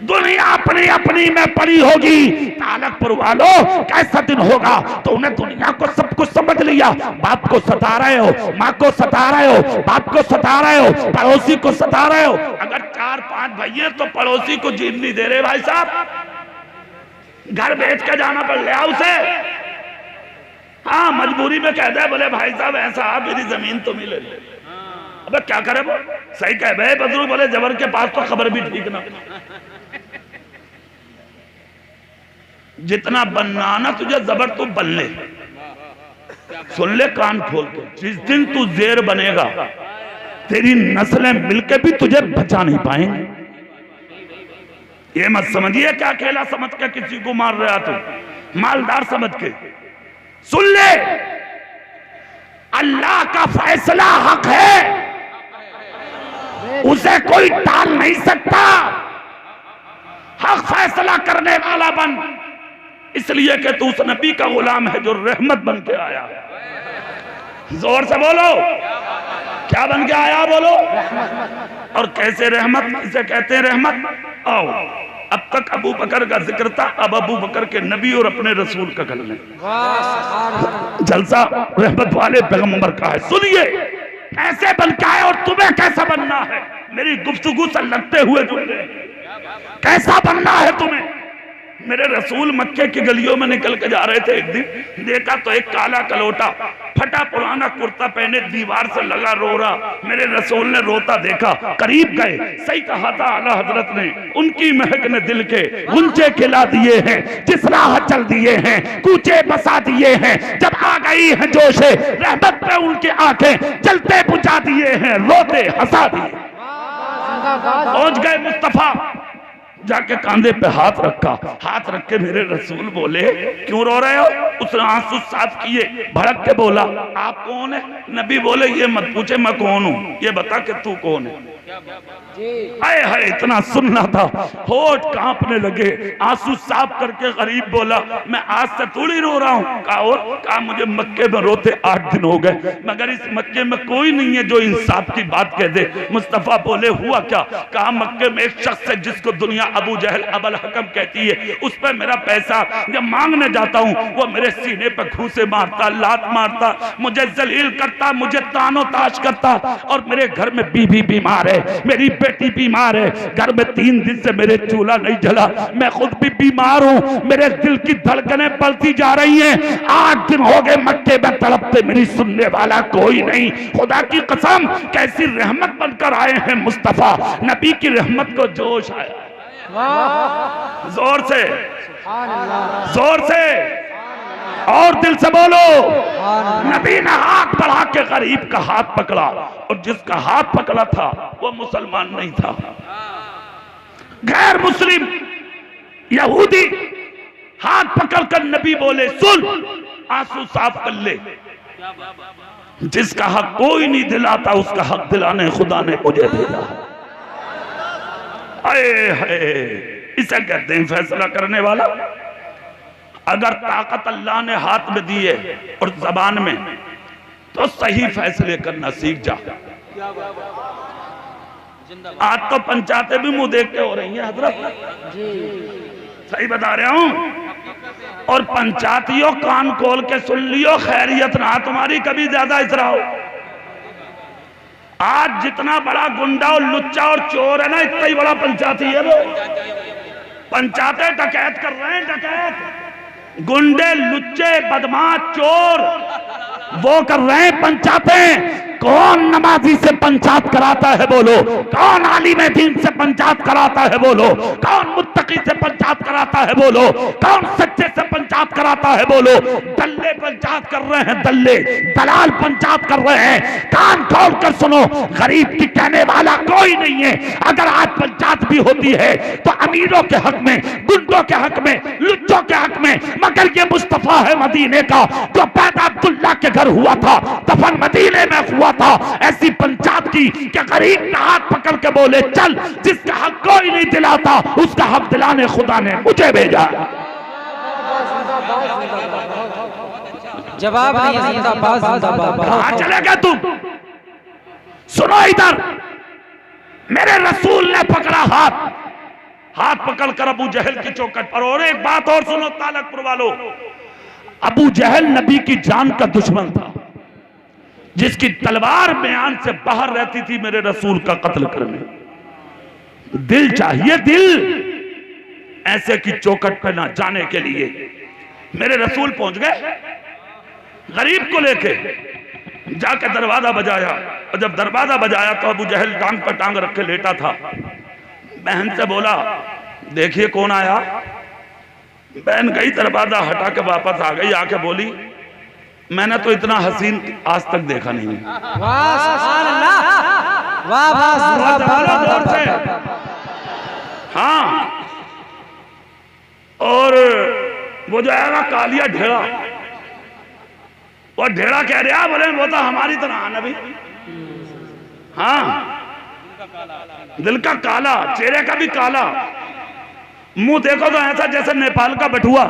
दुनिया अपनी अपनी में पड़ी होगी। तालकपुर वालों, कैसा दिन होगा? तो उन्हें दुनिया को सब कुछ समझ लिया। बाप को सता रहे हो, माँ को सता रहे हो, बाप को सता रहे हो, पड़ोसी को सता रहे हो। अगर 4-5 भाई हैं तो पड़ोसी को जीत नहीं दे रहे भाई साहब, घर बेच के जाना पड़ लिया उसे। हाँ, मजबूरी में कह दे, बोले भाई साहब ऐसा मेरी जमीन तो मिले। अबे क्या करे वो? सही कह भाई बजरू, बोले जबर के पास तो खबर भी ठीक ना। जितना बनना ना तुझे जबर तू बन ले। सुन ले कान खोल के, जिस दिन तू जेर बनेगा तेरी नस्लें मिलके भी तुझे बचा नहीं पाएंगे। ये मत समझिए क्या अकेला समझ के किसी को मार रहा तू, मालदार समझ के। सुन ले, अल्लाह का फैसला हक है, उसे कोई टाल नहीं सकता। हक फैसला करने वाला बन, इसलिए कि तू उस नबी का गुलाम है जो रहमत बन के आया। जोर से बोलो, क्या बन के आया? बोलो। और कैसे रहमत? इसे कहते हैं रहमत। आओ, अब तक अबू बकर का जिक्र था, अब अबू बकर के नबी और अपने रसूल का कर लें। जलसा रहमत वाले पैगंबर का है। सुनिए कैसे बन के आए और तुम्हें कैसा बनना है। मेरी गुफ्तगू से लगते हुए जुमले, कैसा बनना है तुम्हें? मेरे रसूल मक्के की गलियों में निकल के जा रहे थे, एक दिन देखा तो एक काला कलोटा फटा पुराना कुर्ता पहने दीवार से लगा रो रहा। मेरे रसूल ने रोता देखा, करीब गए। सही कहा था आला हजरत ने, उनकी महक ने दिल के गुंजे खिला दिए हैं, जिस राह चल दिए हैं, कूचे बसा दिए हैं। जब आ गई है जोशे रहमत पे उनकी आंखें जलते बुझा दिए हैं, रोते हंसा दिए। पहुंच गए मुस्तफा, जाके कांधे पे हाथ रखा। हाथ रख के मेरे रसूल बोले, क्यों रो रहे हो? उसने आंसू साफ किए, भड़क के बोला, आप कौन है? नबी बोले, ये मत पूछे मैं कौन हूँ, ये बता कि तू कौन है। हाय हाय, इतना सुनना था, होठ कांपने लगे। आंसू साफ करके गरीब बोला, मैं आज से थोड़ी रो रहा हूँ। कहा मुझे मक्के में रोते 8 दिन हो गए, मगर इस मक्के में कोई नहीं है जो इंसाफ की बात कह दे। मुस्तफा बोले, हुआ क्या? कहा मक्के में एक शख्स है जिसको दुनिया अबू जहल अबल हकम कहती है, उस पर मेरा पैसा जब मांगने जाता हूँ वो मेरे सीने पर घूंसे मारता, लात मारता, मुझे जलील करता, मुझे तानो ताश करता, और मेरे घर में बीवी बीमार है, मेरी बेटी बीमार है, घर में 3 दिन से मेरे चूल्हा नहीं जला, मैं खुद भी बीमार हूं, मेरे दिल की धड़कनें बढ़ती जा रही हैं, 8 दिन हो गए मक्के में तड़पते, मेरी सुनने वाला कोई नहीं। खुदा की कसम कैसी रहमत बनकर आए हैं मुस्तफा, नबी की रहमत को जोश आया। जोर से, जोर से और दिल से बोलो। नबी ने हाथ बढ़ा के गरीब का हाथ पकड़ा, और जिसका हाथ पकड़ा था वो मुसलमान नहीं था, गैर मुस्लिम यहूदी। हाथ पकड़कर नबी बोले, सुन, आंसू साफ कर ले, जिसका हक कोई नहीं दिलाता उसका हक दिलाने खुदा ने मुझे भेजा। इसे कहते हैं फैसला करने वाला। अगर ताकत अल्लाह ने हाथ में दी है और जबान में, तो सही फैसले करना सीख जा। आज तो पंचायतें भी मुंह देख के हो रही हैं हजरत, सही बता रहा हूं। और पंचायतियों कान खोल के सुन लियो, खैरियत ना तुम्हारी कभी ज्यादा इसरा हो। आज जितना बड़ा गुंडा और लुच्चा और चोर है ना, इतना ही बड़ा पंचायती है वो। पंचायतें डकैत कर रहे हैं, डकैत, गुंडे, लुच्चे, बदमाश, चोर वो कर रहे हैं पंचायतें। कौन नमाजी से पंचायत कराता है बोलो, कौन आलिम दीन से पंचायत कराता है बोलो, कौन मुत्तकी से पंचायत कराता है बोलो, कौन सच्चे से पंचायत कराता है बोलो। दल्ले पंचायत कर रहे हैं, दल्ले दलाल पंचायत कर रहे हैं। कान खोल कर सुनो, गरीब की कहने वाला कोई नहीं है। अगर आज पंचायत भी होती है तो अमीरों के हक में, गुंडों के हक में, लुच्चों के हक में। मगर ये मुस्तफा है मदीने का, जो पैदा अब्दुल्ला के घर हुआ था, दफन मदीने में हुआ था। ऐसी पंचायत की कि गरीब का हाथ पकड़ के बोले, चल, जिसका हक कोई नहीं दिलाता उसका हक दिलाने खुदा ने मुझे भेजा। जवाब नहीं, कहां चले गए तुम? सुनो इधर, मेरे रसूल ने पकड़ा हाथ, हाथ पकड़कर अबू जहल की चौखट पर। और एक बात और सुनो तालकपुर वालों, अबू जहल नबी की जान का दुश्मन था, जिसकी तलवार बयान से बाहर रहती थी मेरे रसूल का कत्ल करने। दिल चाहिए, दिल ऐसे की चौखट पे ना जाने के लिए। मेरे रसूल पहुंच गए, गरीब को लेके जाके दरवाजा बजाया, और जब दरवाजा बजाया तो अबू जहल टांग पर टांग रख के लेटा था। बहन से बोला, देखिए कौन आया। बहन गई, दरवाजा हटा के वापस आ गई, आके बोली, मैंने तो इतना हसीन आज तक देखा नहीं है। हाँ, और वो जो आएगा कालिया ढेड़ा, वो ढेड़ा कह रहा, बोले वो तो हमारी तरह नबी। हाँ, दिल का काला, चेहरे का भी काला, मुंह देखो तो ऐसा जैसे नेपाल का बटुआ।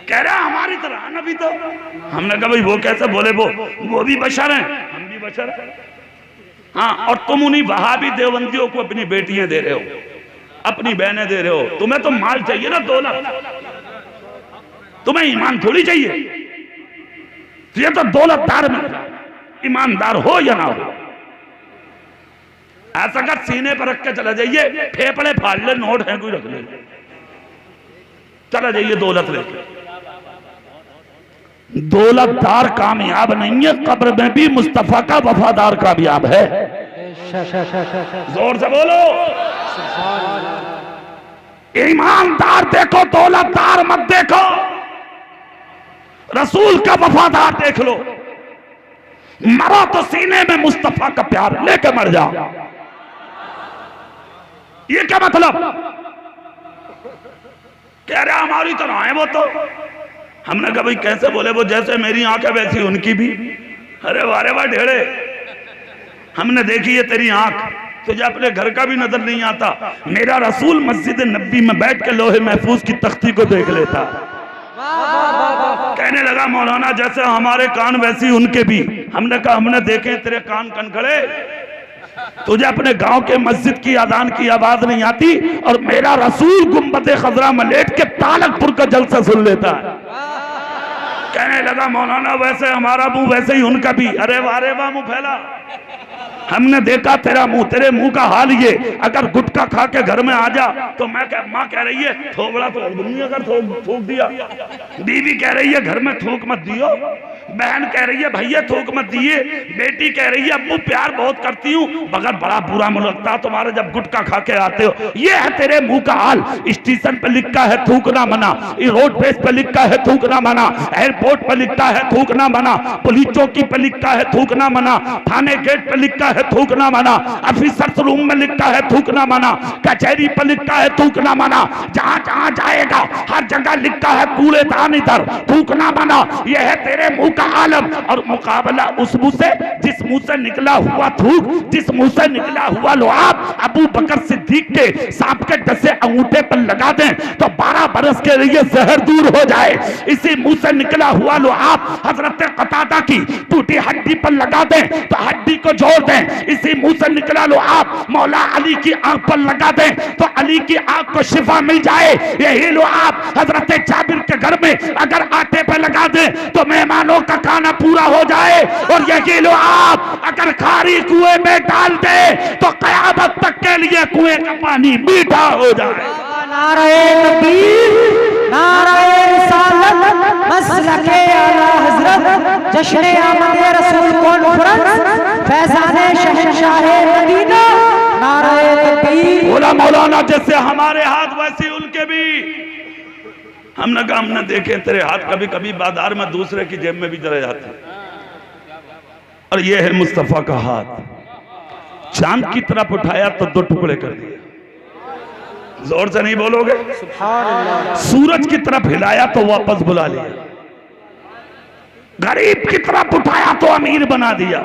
कह रहा हमारी तरह नबी। तो हमने कहा भाई वो कैसे? बोले वो भी बशर हैं, हम भी बशर हैं। हाँ, और तुम उन्हीं वहाबी देवबंदियों को अपनी बेटियां दे रहे हो, अपनी बहनें दे रहे हो। तुम्हें तो माल चाहिए ना, दौलत, तुम्हें ईमान थोड़ी चाहिए। ये तो दौलतदार में, ईमानदार हो या ना हो। ऐसा कर सीने पर रख के चला जाइए, फेफड़े फाड़ ले, नोट है कोई रख ले, चला जाइए दौलत लेके। दौलतदार कामयाब नहीं है, कब्र में भी मुस्तफा का वफादार कामयाब है। जोर से बोलो, ईमानदार देखो, दौलतदार मत देखो। रसूल का वफादार देख लो। मरो तो सीने में मुस्तफा का प्यार लेके मर जाओ। ये क्या मतलब? कह रहा हमारी तरह है वो तो। हमने कहा भाई कैसे? बोले वो जैसे मेरी आंखें वैसी उनकी भी। अरे वाह ढेड़े, हमने देखी है तेरी आंख, तुझे अपने घर का भी नजर नहीं आता। मेरा रसूल मस्जिद नबी में बैठ के लोहे महफूज की तख्ती को देख लेता। कहने लगा मौलाना जैसे हमारे कान वैसी उनके भी। हमने कहा हमने देखे तेरे कान कनखड़े, तुझे अपने गांव के मस्जिद की अजान की आवाज नहीं आती, और मेरा रसूल गुंबद खजरा में लेट के तालकपुर का जलसा सुन लेता है। कहने लगा मौलाना वैसे हमारा मुंह वैसे ही उनका भी। अरे वाह मुंह फैला, हमने देखा तेरा मुंह, तेरे मुंह का हाल ये, अगर गुटखा खा के घर में आ जा तो माँ कह रही है थोबड़ा तो अगर थूक दिया, बीवी कह रही है घर में थूक मत दियो, बहन कह रही है भैया थूक मत दिए, बेटी कह रही है अब्बू प्यार बहुत करती हूँ, मगर बड़ा बुरा मुंह लगता है तुम्हारे जब गुटखा खा के आते हो। ये है तेरे मुंह का हाल। स्टेशन पे लिखा है थूकना मना, रोड बेस पे लिखा है थूकना मना, एयरपोर्ट पे लिखा है थूकना मना, पुलिस चौकी पे लिखा है थूकना मना, थाने गेट पे लिखा है थूकना मना, ऑफिसर्स रूम में लिखा है थूकना मना, कचहरी पे लिखा है थूकना मना, जहां जहां जाएगा हर जगह लिखा है कूड़ेदान इधर थूकना मना। यह है तेरे मुंह का आलम। और मुकाबला उस मुंह से जिस मुंह से निकला हुआ थूक, जिस मुंह से निकला हुआ लुआब अबू बकर सिद्दीक के सांप के डसे अंगूठे पर लगा दें तो 12 बरस के लिए जहर दूर हो जाए। इसी मुंह से निकला हुआ लुआब हजरत कतादा की टूटी हड्डी पर लगा दें तो हड्डी को जोड़ दें। इसी मुंह से निकला लुआब मौला अली की आंख पर लगा दें तो अली की आंख को शिफा मिल जाए। यही लुआब हजरत जाबिर के घर में अगर आटे पे लगा दें तो मेहमानों का खाना पूरा हो जाए। और यही लुआब अगर खारी कुएं में डाल दे तो कयामत तक के लिए कुएं का पानी मीठा हो जाए। नारे तकबीर, नारे रिसालत, मसलके आला हजरत, जश्न आमद रसूल कॉन्फ्रेंस, फैजाने शहंशाह मदीना, नारे तकबीर। बोला मौलाना जैसे हमारे हाथ वैसे उनके भी। हमने कहा हमने देखे तेरे हाथ कभी कभी बाजार में दूसरे की जेब में भी चले जाते, और ये है मुस्तफा का हाथ। चांद की तरफ उठाया तो 2 टुकड़े कर दिए, जोर से नहीं बोलोगे। सूरज की तरफ हिलाया तो वापस बुला लिया, गरीब की तरफ उठाया तो अमीर बना दिया।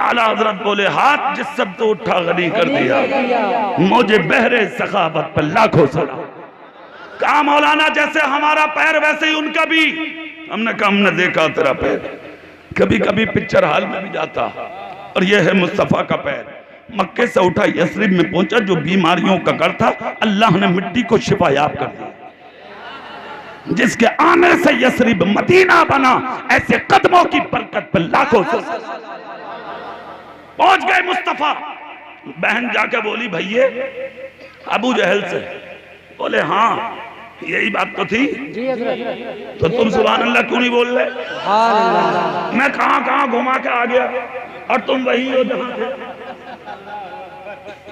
आला हजरत बोले हाथ जिस सब तो उठा गनी कर दिया, मुझे बहरे सखावत पर लाखों सलाम। कहा मौलाना जैसे हमारा पैर वैसे ही उनका भी। हमने कहा हमने देखा तेरा पैर, कभी कभी पिक्चर हॉल में भी जाता, और यह है मुस्तफा का पैर। मक्के से उठा यसरिब में पहुंचा, जो बीमारियों का घर था अल्लाह ने मिट्टी को शिफायाब कर दिया। जिसके आने से यसरिब मदीना बना, ऐसे कदमों की बरकत पर लाखों से पहुंच गए मुस्तफा। बहन जाके बोली भैया अबू जहल से, बोले हाँ यही बात तो थी, तो तुम सुभान अल्लाह क्यों नहीं बोल रहे? मैं कहां कहां घुमा के आ गया और तुम वही हो जहां थे।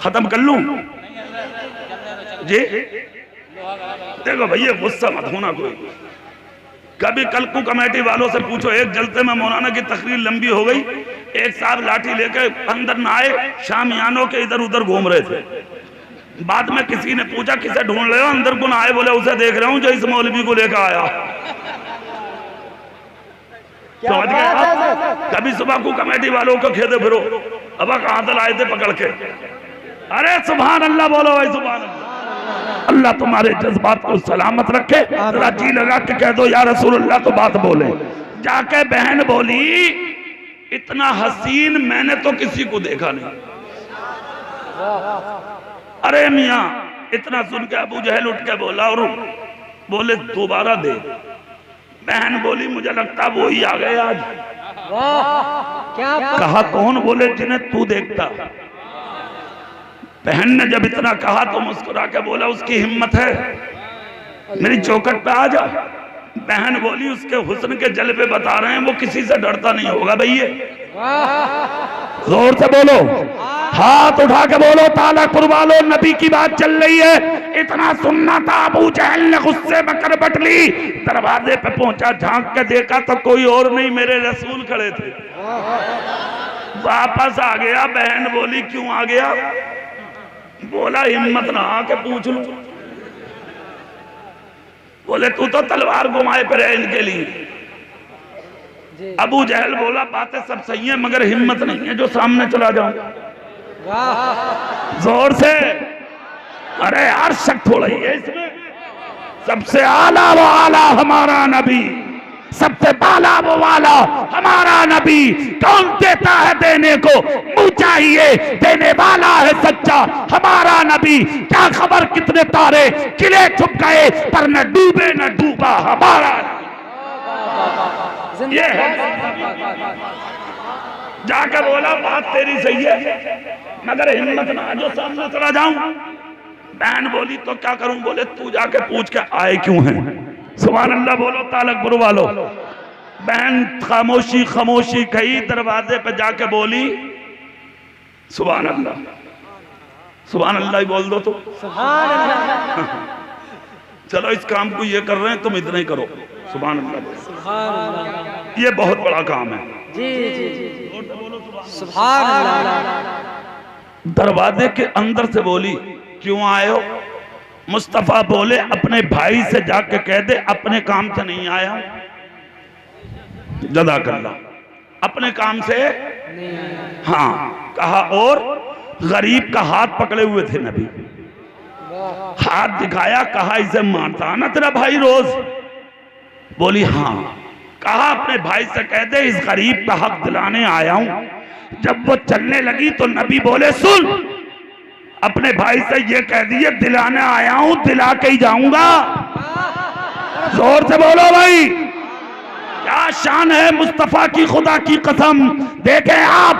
खत्म कर लूं जी? देखो भैया गुस्सा मत होना कोई। कभी कलकू कमेटी वालों से पूछो, एक जलसे में मौलाना की तकरीर लंबी हो गई, एक साहब लाठी लेके अंदर ना आए, शामियानों के इधर उधर घूम रहे थे। बाद में किसी ने पूछा किसे ढूंढ रहे हो, अंदर कौन आए? बोले उसे देख रहा हूं जो इस मौलवी को लेकर आया। समझ गए? कभी सुबह को कमेटी वालों को खेदे फिरो, अब कहां आए थे पकड़ के। अरे सुभान अल्लाह बोलो भाई, सुभान अल्लाह। अल्लाह तुम्हारे जज्बात को सलामत रखे। जरा जी लगा के कह दो या रसूल अल्लाह तो बात बोले। जाके बहन बोली इतना हसीन मैंने तो किसी को देखा नहीं। अरे मियाँ, इतना सुन के अबू जहल उठ के बोला और बोले दोबारा दे। बहन बोली मुझे लगता वो ही आ गए आज। क्या कहा कौन? बोले जिन्हें तू देखता। बहन ने जब इतना कहा तो मुस्कुरा के बोला उसकी हिम्मत है, मेरी चौखट पे आ जा। बहन बोली उसके हुस्न के जलवे बता रहे हैं, वो किसी से डरता नहीं होगा भैया। जोर से बोलो, हाथ उठा के बोलो तालापुर वालों, नबी की बात चल रही है। इतना सुनना था, अबू जहल ने गुस्से में करबट ली, दरवाजे पे पहुंचा, झांक के देखा तो कोई और नहीं मेरे रसूल खड़े थे। वापस आ गया। बहन बोली क्यों आ गया? बोला हिम्मत ना आके पूछ लूं। बोले तू तो तलवार घुमाए पर है इनके लिए। अबू जहल बोला बातें सब सही है मगर हिम्मत नहीं है जो सामने चला जाऊं। जोर से, अरे यार शक थोड़ा ही है इसमें। सबसे आला वो आला हमारा नबी, सबसे बाला वो वाला हमारा नबी। कौन देता है देने को, मुँह चाहिए, देने वाला है सच्चा हमारा नबी। क्या खबर कितने तारे किले छुप गए पर न डूबे न डूबा हमारा। ये है जाकर बोला बात तेरी सही है, मगर हिम्मत ना जो सामने चला जाऊं। बहन बोली तो क्या करूं? बोले तू जाके पूछ के आए क्यों हैं। सुभान अल्लाह बोलो तालकपुर वालों। बहन खामोशी खामोशी गई, दरवाजे पे जाके बोली सुभान अल्लाह, सुभान अल्लाह ही बोल दो तो। चलो इस काम को ये कर रहे हैं, तुम इतना ही करो, सुभान अल्लाह। ये बहुत बड़ा काम है। जी जी जी, सुभान अल्लाह। दरवाजे के अंदर से बोली क्यों आए हो? मुस्तफा बोले अपने भाई से जाके कह दे अपने काम से नहीं आया हूं। जज़ाकल्लाह, अपने काम से हाँ कहा। और गरीब का हाथ पकड़े हुए थे नबी, हाथ दिखाया, कहा इसे मारता ना तेरा भाई रोज? बोली हाँ। कहा अपने भाई से कह दे इस गरीब का हक दिलाने आया हूं। जब वो चलने लगी तो नबी बोले सुन, अपने भाई से ये कह दिए दिलाने आया हूं, दिला के ही जाऊंगा। जोर से बोलो भाई, क्या शान है मुस्तफा की, खुदा की कसम। देखें आप,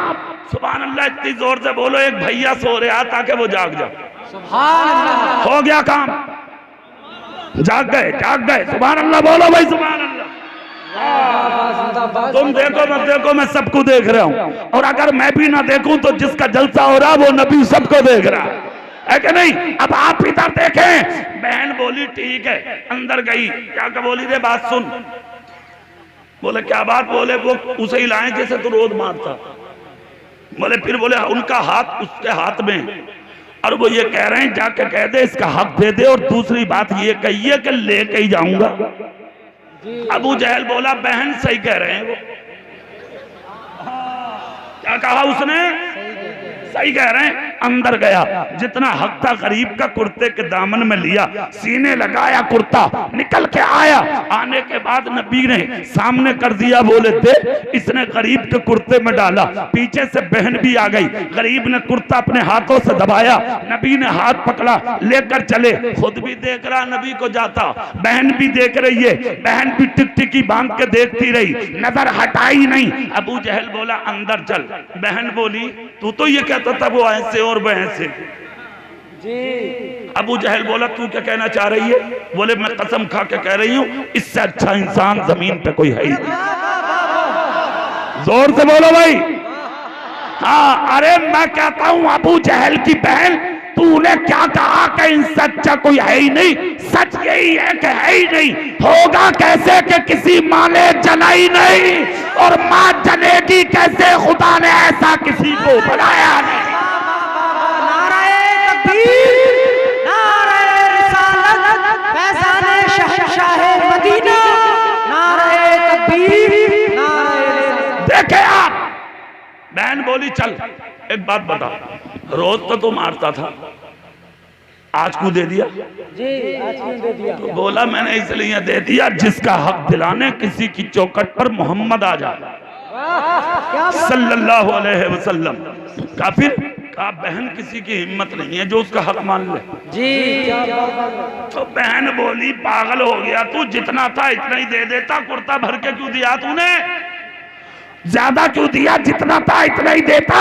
सुभान अल्लाह, इतनी जोर से बोलो एक भैया सो रहा ताकि वो जाग जाए। सुभान अल्लाह। हो गया काम, जाग गए, जाग गए। सुभान अल्लाह बोलो भाई, सुभान अल्लाह। तुम देखो मत देखो, मैं सबको देख रहा हूं, और अगर मैं भी ना देखूं तो जिसका जलसा हो रहा वो नबी सबको देख रहा है कि नहीं? अब आप इधर देखें। बहन बोली ठीक है, अंदर गई, क्या क्या बोली रे बात सुन। बोले क्या बात? बोले वो उसे हिलाएं जैसे तू रोज मारता। बोले फिर बोले उनका हाथ उसके हाथ में, और वो ये कह रहे हैं जाके कह दे इसका हक दे दे, और दूसरी बात ये कहिए कि लेके ही जाऊंगा। अबू जहल बोला बहन सही कह रहे हैं वो। क्या कहा उसने? सही कह रहे हैं। अंदर गया, जितना हक था गरीब का कुर्ते के दामन में लिया, सीने लगाया, कुर्ता निकल के आया। आने के बाद नबी ने सामने कर दिया, बोले दे। इसने गरीब के कुर्ते में डाला, पीछे से बहन भी आ गई। गरीब ने कुर्ता अपने हाथों से दबाया, नबी ने हाथ पकड़ा, लेकर चले। खुद भी देख रहा नबी को जाता, बहन भी देख रही है। बहन भी टिकटिकी बांध के देखती रही, नजर हटाई नहीं। अबू जहल बोला अंदर चल। बहन बोली तू तो ये कहता था वो ऐसे और वो ऐसे। अबू जहल बोला तू क्या कहना चाह रही है? बोले मैं कसम खा के कह रही हूं इससे अच्छा इंसान जमीन पे कोई है ही नहीं। जोर से बोलो भाई। हाँ, अरे मैं कहता हूं अबू जहल की बहन, तूने क्या कहा कि इनसे अच्छा कोई है ही नहीं? सच यही है कि है ही नहीं। होगा कैसे कि किसी माँ ने जना ही नहीं, और माँ जनेगी कैसे? खुदा ने ऐसा किसी को बनाया नहीं। देखे आप, बहन बोली चल एक बात बता, रोज तो तू मारता था, आज को दे दिया? जी आज क्यों दे दिया? तो बोला मैंने इसलिए दे दिया जिसका हक दिलाने किसी की चौखट पर मोहम्मद आ जाए सल्लल्लाहु अलैहि वसल्लम। काफिर का बहन किसी की हिम्मत नहीं है जो उसका हक मान ले। जी तो बहन बोली पागल हो गया तू, जितना था इतना ही दे देता, कुर्ता भर के क्यों दिया तूने? ज्यादा क्यों दिया? जितना था इतना ही देता।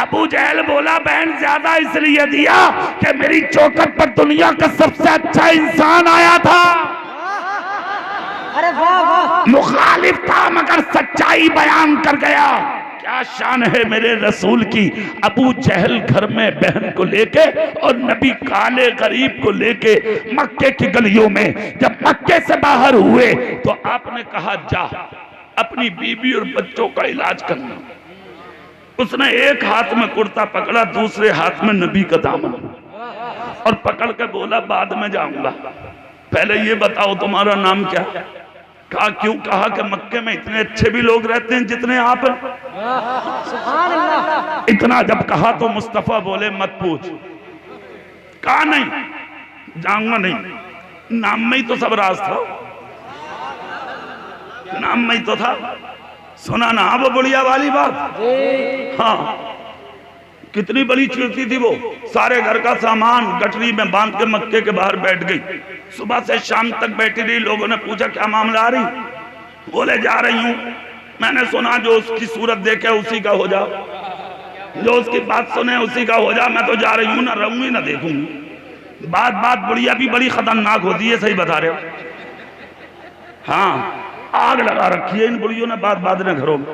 अबू जहल बोला बहन ज्यादा इसलिए दिया कि मेरी चौखट पर दुनिया का सबसे अच्छा इंसान आया था। अरे वाह वाह, मुखालिफ था मगर सच्चाई बयान कर गया। क्या शान है मेरे रसूल की। अबू जहल घर में बहन को लेके और नबी काले गरीब को लेके मक्के की गलियों में जब मक्के से बाहर हुए तो आपने कहा जा अपनी बीबी और बच्चों का इलाज करना। उसने एक हाथ में कुर्ता पकड़ा, दूसरे हाथ में नबी का दामन, और पकड़ के बोला बाद में जाऊंगा, पहले ये बताओ तुम्हारा नाम क्या? कहा क्यों? कहा कि मक्के में इतने अच्छे भी लोग रहते हैं जितने आप। सुभान अल्लाह। इतना जब कहा तो मुस्तफा बोले मत पूछ। कहा नहीं जाऊंगा नहीं, नाम में ही तो सब राज था, नाम में ही तो था। सुना ना वो बुढ़िया वाली बात? हाँ, कितनी बड़ी चिड़ती थी वो, सारे घर का सामान गठरी में बांध के मक्के के बाहर बैठ गई। सुबह से शाम तक बैठी रही, लोगों ने पूछा क्या मामला आ रही? बोले जा रही हूं मैंने सुना जो उसकी सूरत देखे उसी का हो जाओ, जो उसकी बात सुने उसी का हो जा। मैं तो जा रही हूँ, ना रहूंगी ना देखूंगी। बात बात बुढ़िया भी बड़ी खतरनाक होती है, सही बता रहे हो। हाँ, आग लगा रखी है इन बुढ़ियों ने बात बात ने घरों में।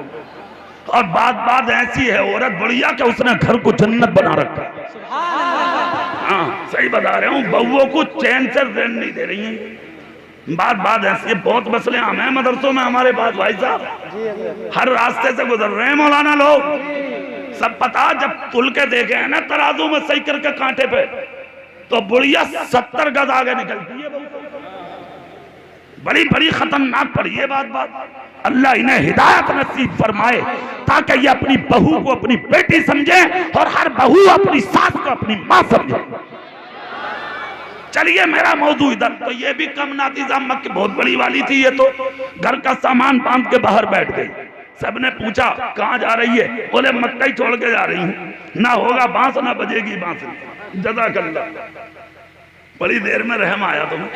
और बात बात ऐसी है औरत बुढ़िया कि उसने घर को जन्नत बना रखा है। हाँ सही बता रहे हूँ, बहुओं को चैन से रहने नहीं दे रही है। बात बात ऐसी है। बहुत मसले हम हैं मदरसों में हमारे पास भाई साहब, हर रास्ते से गुजर रहे हैं मौलाना लोग, सब पता। जब तुल के देखे हैं ना तराजू में सही करके कांटे पे, तो बुढ़िया 70 गज आगे निकलती है। बड़ी बड़ी खतरनाक पड़ी है बात बात। अल्लाह इन्हें हिदायत नसीब फरमाए ताकि ये अपनी बहू को अपनी बेटी समझे और हर बहू अपनी सास को अपनी मां समझे। चलिए मेरा मौजू इधर। तो ये भी कम नातीजा मक्के बहुत बड़ी वाली थी। ये तो घर का सामान बांध के बाहर बैठ गई। सबने पूछा कहाँ जा रही है? बोले मक्का ही छोड़ के जा रही हूँ, ना होगा बांस ना बजेगी बांसुरी। जज़ाकल्लाह, बड़ी देर में रहम आया तुम्हें।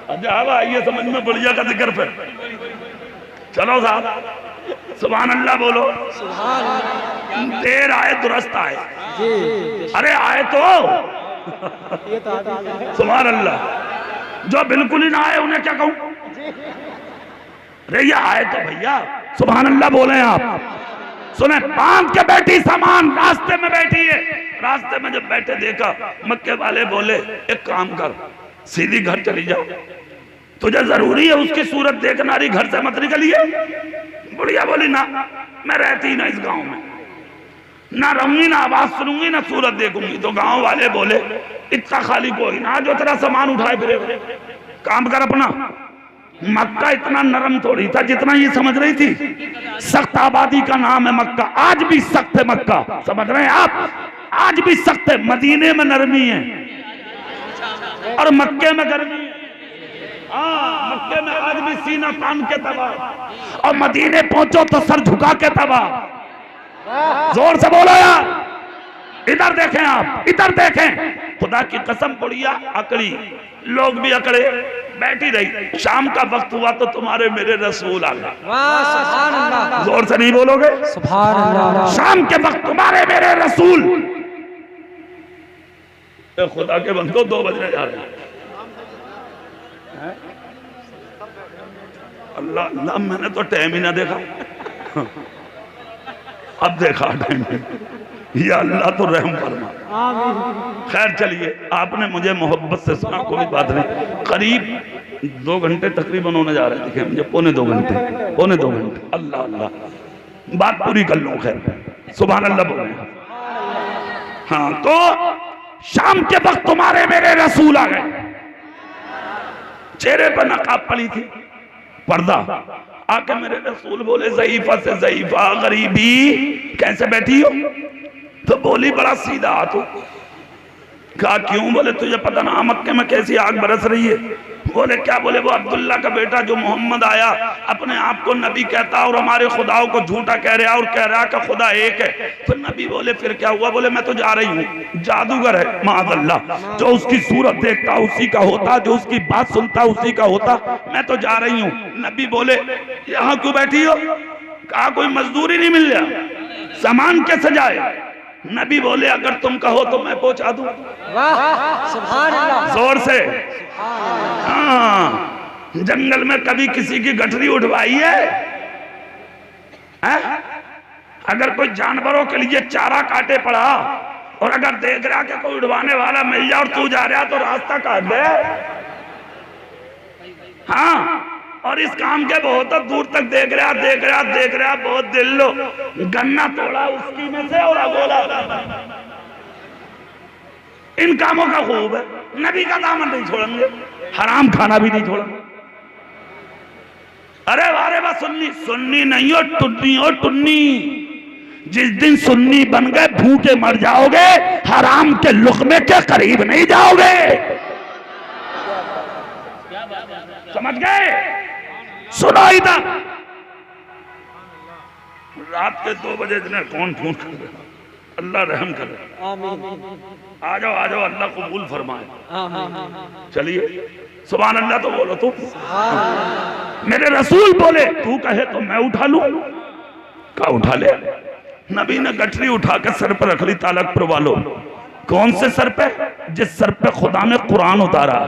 अच्छा अब आइए समझ में बुढ़िया का जिक्र पे। चलो साहब सुभान अल्लाह बोलो। देर आए दुरुस्त आए। अरे आए तो सुभान अल्लाह। जो बिल्कुल ही ना आए उन्हें क्या कहूं? अरे ये आए तो भैया सुभान अल्लाह बोले आप। सुने, बांध के बैठी सामान रास्ते में बैठी है। रास्ते में जब बैठे देखा, मक्के वाले बोले एक काम कर, सीधी घर चली जाओ, तुझे जरूरी है उसकी सूरत देखना, रही घर से मत निकलिए। बुढ़िया बोली ना, मैं रहती ना इस गांव में, ना रहूंगी, ना आवाज सुनूंगी, ना सूरत देखूंगी। तो गांव वाले बोले इतना खाली कोई ना जो तेरा सामान उठाए फिरे, काम कर अपना। मक्का इतना नरम थोड़ी था जितना ये समझ रही थी। सख्त आबादी का नाम है मक्का, आज भी सख्त है मक्का, समझ रहे हैं आप? आज भी सख्त है। मदीने में नरमी है और मक्के में गर्मी है। हाँ, मक्के में आज भी सीना तान के तबाह, और मदीने पहुंचो तो सर झुका के तबाह। जोर से बोलो यार। इधर देखें आप, इधर देखें। खुदा की कसम बुढ़िया अकड़ी, लोग भी अकड़े, बैठी रही। शाम का वक्त हुआ तो तुम्हारे मेरे रसूल आ गए। जोर से नहीं बोलोगे? शाम के वक्त तुम्हारे मेरे रसूल। खुदा के बंदो 2 बजने जा रहे हैं। अल्लाह अल्लाह, मैंने तो टाइम ही ना देखा। अब देखा टाइम। या अल्लाह तो रहम फरमा। खैर चलिए, आपने मुझे मोहब्बत से सुना, कोई बात नहीं। करीब 2 घंटे तकरीबन होने जा रहे थे मुझे, पौने 2 घंटे। अल्लाह अल्लाह, बात पूरी कर लूं। खैर सुभान अल्लाह बोले। हाँ, तो शाम के वक्त तुम्हारे मेरे रसूल आ गए। चेहरे पर नकाब पड़ी थी, पर्दा। आके मेरे रसूल बोले ज़ईफा से ज़ईफा, गरीबी कैसे बैठी हो? तो बोली बड़ा सीधा हाथ हो। कहा क्यों? बोले तुझे पता ना मक्के में कैसी आग बरस रही है? बोले क्या? बोले वो अब्दुल्ला का बेटा जो मोहम्मद आया, अपने आप को नबी कहता और हमारे खुदाओं को झूठा कह रहा और कह रहा कि खुदा एक है। फिर नबी बोले फिर क्या हुआ? बोले मैं तो जा रही हूँ, जादूगर है माअज़ल्लाह, जो उसकी सूरत देखता उसी का होता, जो उसकी बात सुनता उसी का होता, मैं तो जा रही हूँ। नबी बोले यहाँ क्यों बैठी हो? कहा कोई मजदूरी नहीं मिल रहा, सामान कैसे जाए? नबी बोले अगर तुम कहो तो मैं पहुंचा दूं। जोर से। हाँ, जंगल में कभी किसी की गठरी उठवाई है? अगर कोई जानवरों के लिए चारा काटे पड़ा और अगर देख रहा कि कोई उठवाने वाला मिल जाए और तू जा रहा तो रास्ता काट दे। हाँ, और इस काम के बहुत दूर तक देख रहा बहुत दिल लो, गन्ना तोड़ा उसकी में से और अगोला। इन कामों का खूब है। नबी का दामन नहीं छोड़ेंगे, हराम खाना भी नहीं छोड़ेंगे। अरे वारे वाह, सुन्नी नहीं हो, टुन्नी। जिस दिन सुन्नी बन गए भूखे मर जाओगे, हराम के लुक़मे के करीब नहीं जाओगे। समझ गए? सुनो इधर, रात के 2 बजे इतने कौन फोन कर रहे? अल्लाह रहम करे। आ जाओ अल्लाह कबूल फरमाए। चलिए सुभान अल्लाह तो बोलो तुम। मेरे रसूल बोले तू कहे तो मैं उठा लूं, का उठा ले। नबी ने गठरी उठा कर सर पर रख ली, तालक पर वालों। कौन से सर पे? जिस सर पे खुदा ने कुरान उतारा।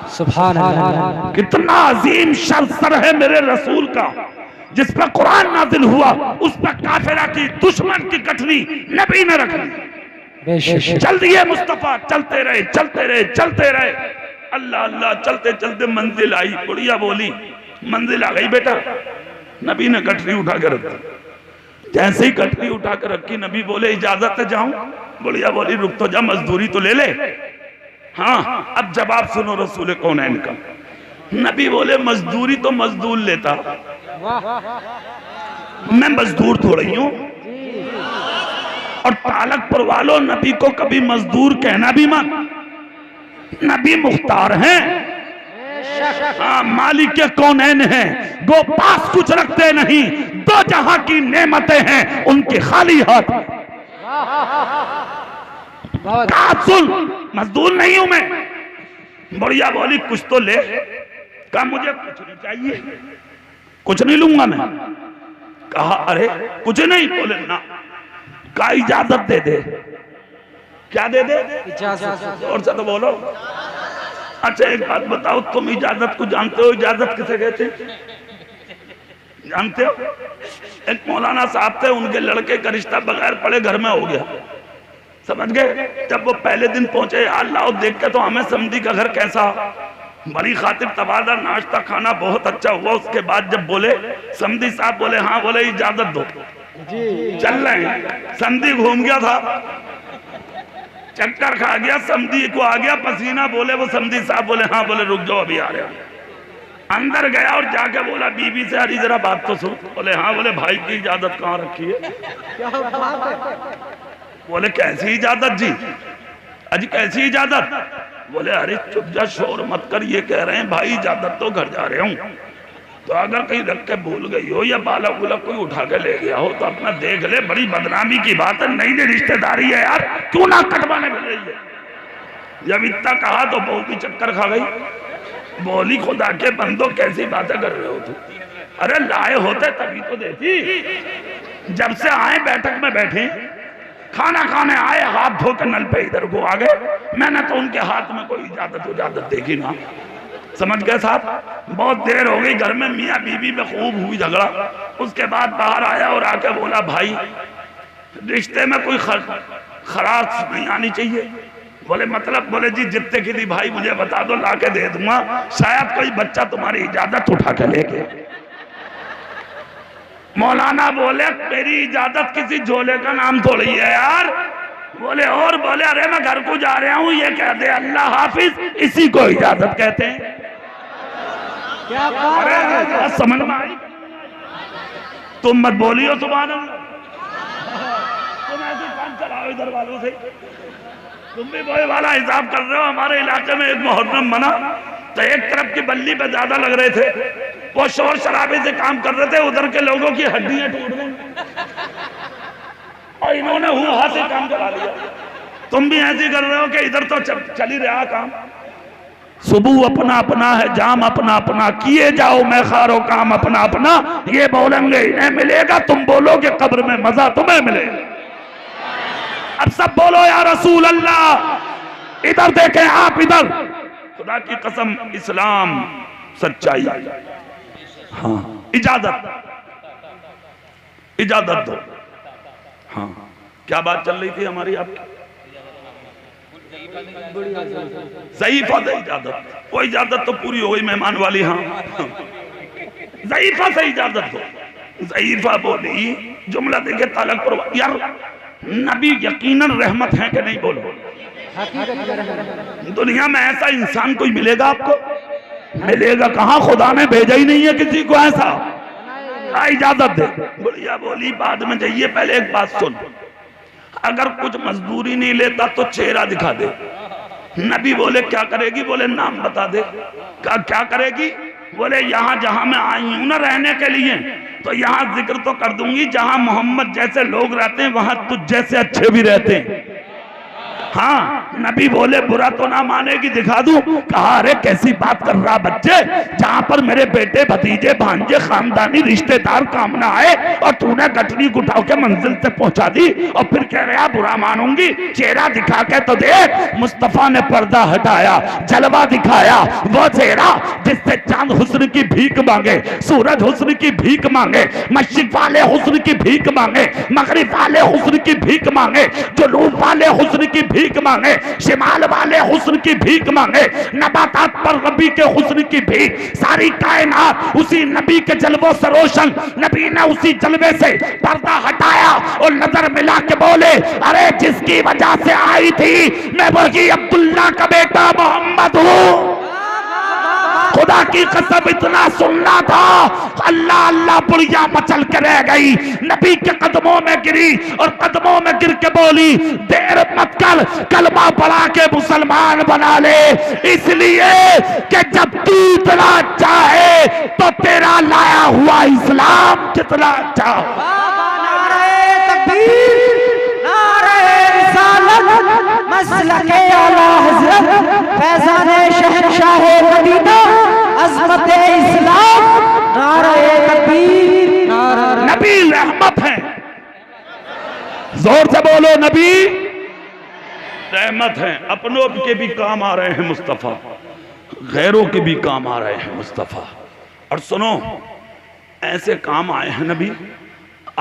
सुभान अल्लाह। कितना अजीम सर है मेरे रसूल का, जिस पर कुरान नाजिल हुआ, उस पर काफिरा की दुश्मन की गठरी नबी ने रख ली। चल दिए मुस्तफा, चलते रहे चलते रहे चलते रहे, अल्लाह अल्लाह चलते चलते मंजिल आई। बुढ़िया बोली मंजिल आ गई बेटा। नबी ने गठरी उठा कर रखी। जैसे ही गठरी उठा कर रखी, नबी बोले इजाजत है जाऊं? बुढ़िया बोली रुक तो जा, मजदूरी तो ले ले। हाँ अब जवाब सुनो रसूल कौनैन का। नबी बोले मजदूरी तो मजदूर लेता, मैं मजदूर थोड़ी हूं। और तालक पर वालों, नबी को कभी मजदूर कहना भी मत। नबी मुख्तार हैं, हाँ मालिक के कौनैन हैं, वो पास कुछ रखते नहीं, दो जहां की नेमतें हैं उनके खाली हाथ। सुन मजदूर नहीं हूं मैं। बढ़िया बोली कुछ तो ले। कहा मुझे कुछ नहीं चाहिए, कुछ नहीं लूंगा मैं। कहा अरे कुछ नहीं? बोले ना। का इजाजत दे दे। क्या दे दे? इजाजत। और से तो बोलो। अच्छा एक बात बताओ, तुम इजाजत को जानते हो? इजाजत किसे कहते हैं जानते हो? एक मौलाना साहब थे, उनके लड़के का रिश्ता बगैर पढ़े घर में हो गया, समझ गए? जब वो पहले दिन पहुंचे, अल्लाह देख के तो हमें समझी का घर कैसा, बड़ी खातिर तबादला, नाश्ता खाना बहुत अच्छा हुआ। उसके बाद जब बोले समधी साहब, बोले हाँ, बोले इजाजत दो चल रहे हैं। समधी घूम गया था, चक्कर खा गया, समधी को आ गया पसीना। बोले वो समधी साहब, बोले हाँ, बोले रुक जाओ अभी आ रहे हैं। अंदर गया और जाके बोला बीबी से अरे जरा बात तो सुन। बोले हाँ, बोले भाई की इजाजत कहाँ रखी है? क्या बात है? बोले कैसी इजाजत जी? अजी कैसी इजाजत? बोले अरे चुप जा, शोर मत कर, ये कह रहे हैं भाई इजाजत तो घर जा रहे हूं, तो अगर कहीं रख के भूल गई हो या बालक उलक कोई उठा के ले गया हो तो अपना देख ले। बड़ी बदनामी की बात है, नई नई रिश्तेदारी है यार, क्यों ना कटवाने मिल रही है। जब इतना कहा तो बहू की चक्कर खा गई। बोली खुदा के बंदो कैसी बातें कर रहे हो तुम? अरे लाए होते तभी तो देती। जब से आए बैठक में बैठे, खाना खाने आए, हाथ धो के नल पे इधर को आ गए। मैंने तो उनके हाथ में कोई इजाजत देखी ना, समझ गए साहब? बहुत देर हो गई, घर में मियाँ बीवी में खूब हुई झगड़ा। उसके बाद बाहर आया और आके बोला भाई रिश्ते में कोई खराश नहीं आनी चाहिए। बोले मतलब? बोले जी जितने की थी भाई मुझे बता दो, ला के दे दूंगा, शायद कोई बच्चा तुम्हारी इजाजत उठा के लेके। मौलाना बोले मेरी इजाजत किसी झोले का नाम थोड़ी है यार। बोले और? बोले अरे मैं घर को जा रहा हूँ, ये कहते अल्लाह हाफिज, इसी को इजाजत कहते हैं। क्या बात है? समझ में आई? तुम मत बोलियो सुभान अल्लाह। तुम ऐसे काम चलाओ इधर वालों से, तुम भी वही वाला हिसाब कर रहे हो। हमारे इलाके में एक मुहर्रम बना तो एक तरफ की बल्ली पे ज्यादा लग रहे थे, वो शोर शराबे से काम कर रहे थे, उधर के लोगों की हड्डियां टूट गई और इन्होंने हुआ से काम करा लिया। तुम भी ऐसे कर रहे हो कि इधर तो चल ही रहा काम। सुबह अपना अपना है, जाम अपना अपना, किए जाओ मैं खारो काम अपना अपना। ये बोलेंगे इन्हें मिलेगा, तुम बोलोगे कब्र में मजा तुम्हें मिलेगा। अब सब बोलो या रसूल अल्लाह। इधर देखें आप, इधर खुदा की कसम इस्लाम सच्चाई। हाँ इजाजत, इजाजत दो। हाँ क्या बात चल रही थी हमारी? आपकी ज़ईफ़ा से इजाजत, वो इजाजत तो पूरी हो गई मेहमान वाली। हाँ ज़ईफ़ा से इजाजत दो। ज़ईफ़ा बोली, जुमला देखे तालक पर। यार नबी यकीनन रहमत है कि नहीं? बोलो। दुनिया में ऐसा इंसान कोई मिलेगा आपको? मिलेगा कहाँ? खुदा ने भेजा ही नहीं है किसी को ऐसा। इजाजत दे। बुढ़िया बोली बाद में जाइए, पहले एक बात सुन, अगर कुछ मजदूरी नहीं लेता तो चेहरा दिखा दे। नबी बोले क्या करेगी? बोले नाम बता दे। क्या करेगी? बोले यहाँ जहाँ मैं आई हूँ ना रहने के लिए, तो यहाँ जिक्र तो कर दूंगी, जहाँ मोहम्मद जैसे लोग रहते हैं वहां तुझ जैसे अच्छे भी रहते हैं। हाँ नबी बोले बुरा तो ना मानेगी, दिखा दूं। कहा अरे कैसी बात कर रहा बच्चे, जहां पर मेरे बेटे भतीजे भांजे खानदानी रिश्तेदार काम ना आए और तूने गठरी उठा के मंजिल से पहुंचा दी और फिर कह रहा बुरा मानूंगी। चेहरा दिखा के तो देख। मुस्तफा ने पर्दा हटाया, जलवा दिखाया, वो चेहरा जिससे चांद हुस्न की भीख मांगे, सूरज हुस्न की भीख मांगे, मशरिक वाले हुस्न की भीख मांगे, मगरिब वाले हुस्न की भीख मांगे, जुनूब वाले हुस्न की भीख मांगे, शिमाल वाले हुस्न की भीख मांगे, नबातात पर नबी के हुस्न की भीख। सारी कायनात उसी नबी के जलवों से रोशन। नबी ने उसी जलवे से पर्दा हटाया और नजर मिला के बोले अरे जिसकी वजह से आई थी मैं वही अब्दुल्ला का बेटा मोहम्मद हूँ। खुदा की कसम इतना सुनना था, अल्लाह अल्लाह पुड़िया मचल के रह गई। नबी के कदमों में गिरी और कदमों में गिर के बोली देर मत कर, कलमा पढ़ा के मुसलमान बना ले, इसलिए कि जब तू इतना चाहे तो तेरा लाया हुआ इस्लाम कितना अच्छा हो। मसलके आला हज़रत फैज़ाने शहंशाह मदीना अज़मत इस्लाम नारे तकबीर नारे। नबी रहमत है, जोर से बोलो नबी रहमत है। अपनों के भी काम आ रहे हैं मुस्तफ़ा, गैरों के भी काम आ रहे हैं मुस्तफ़ा। और सुनो ऐसे काम आए हैं नबी।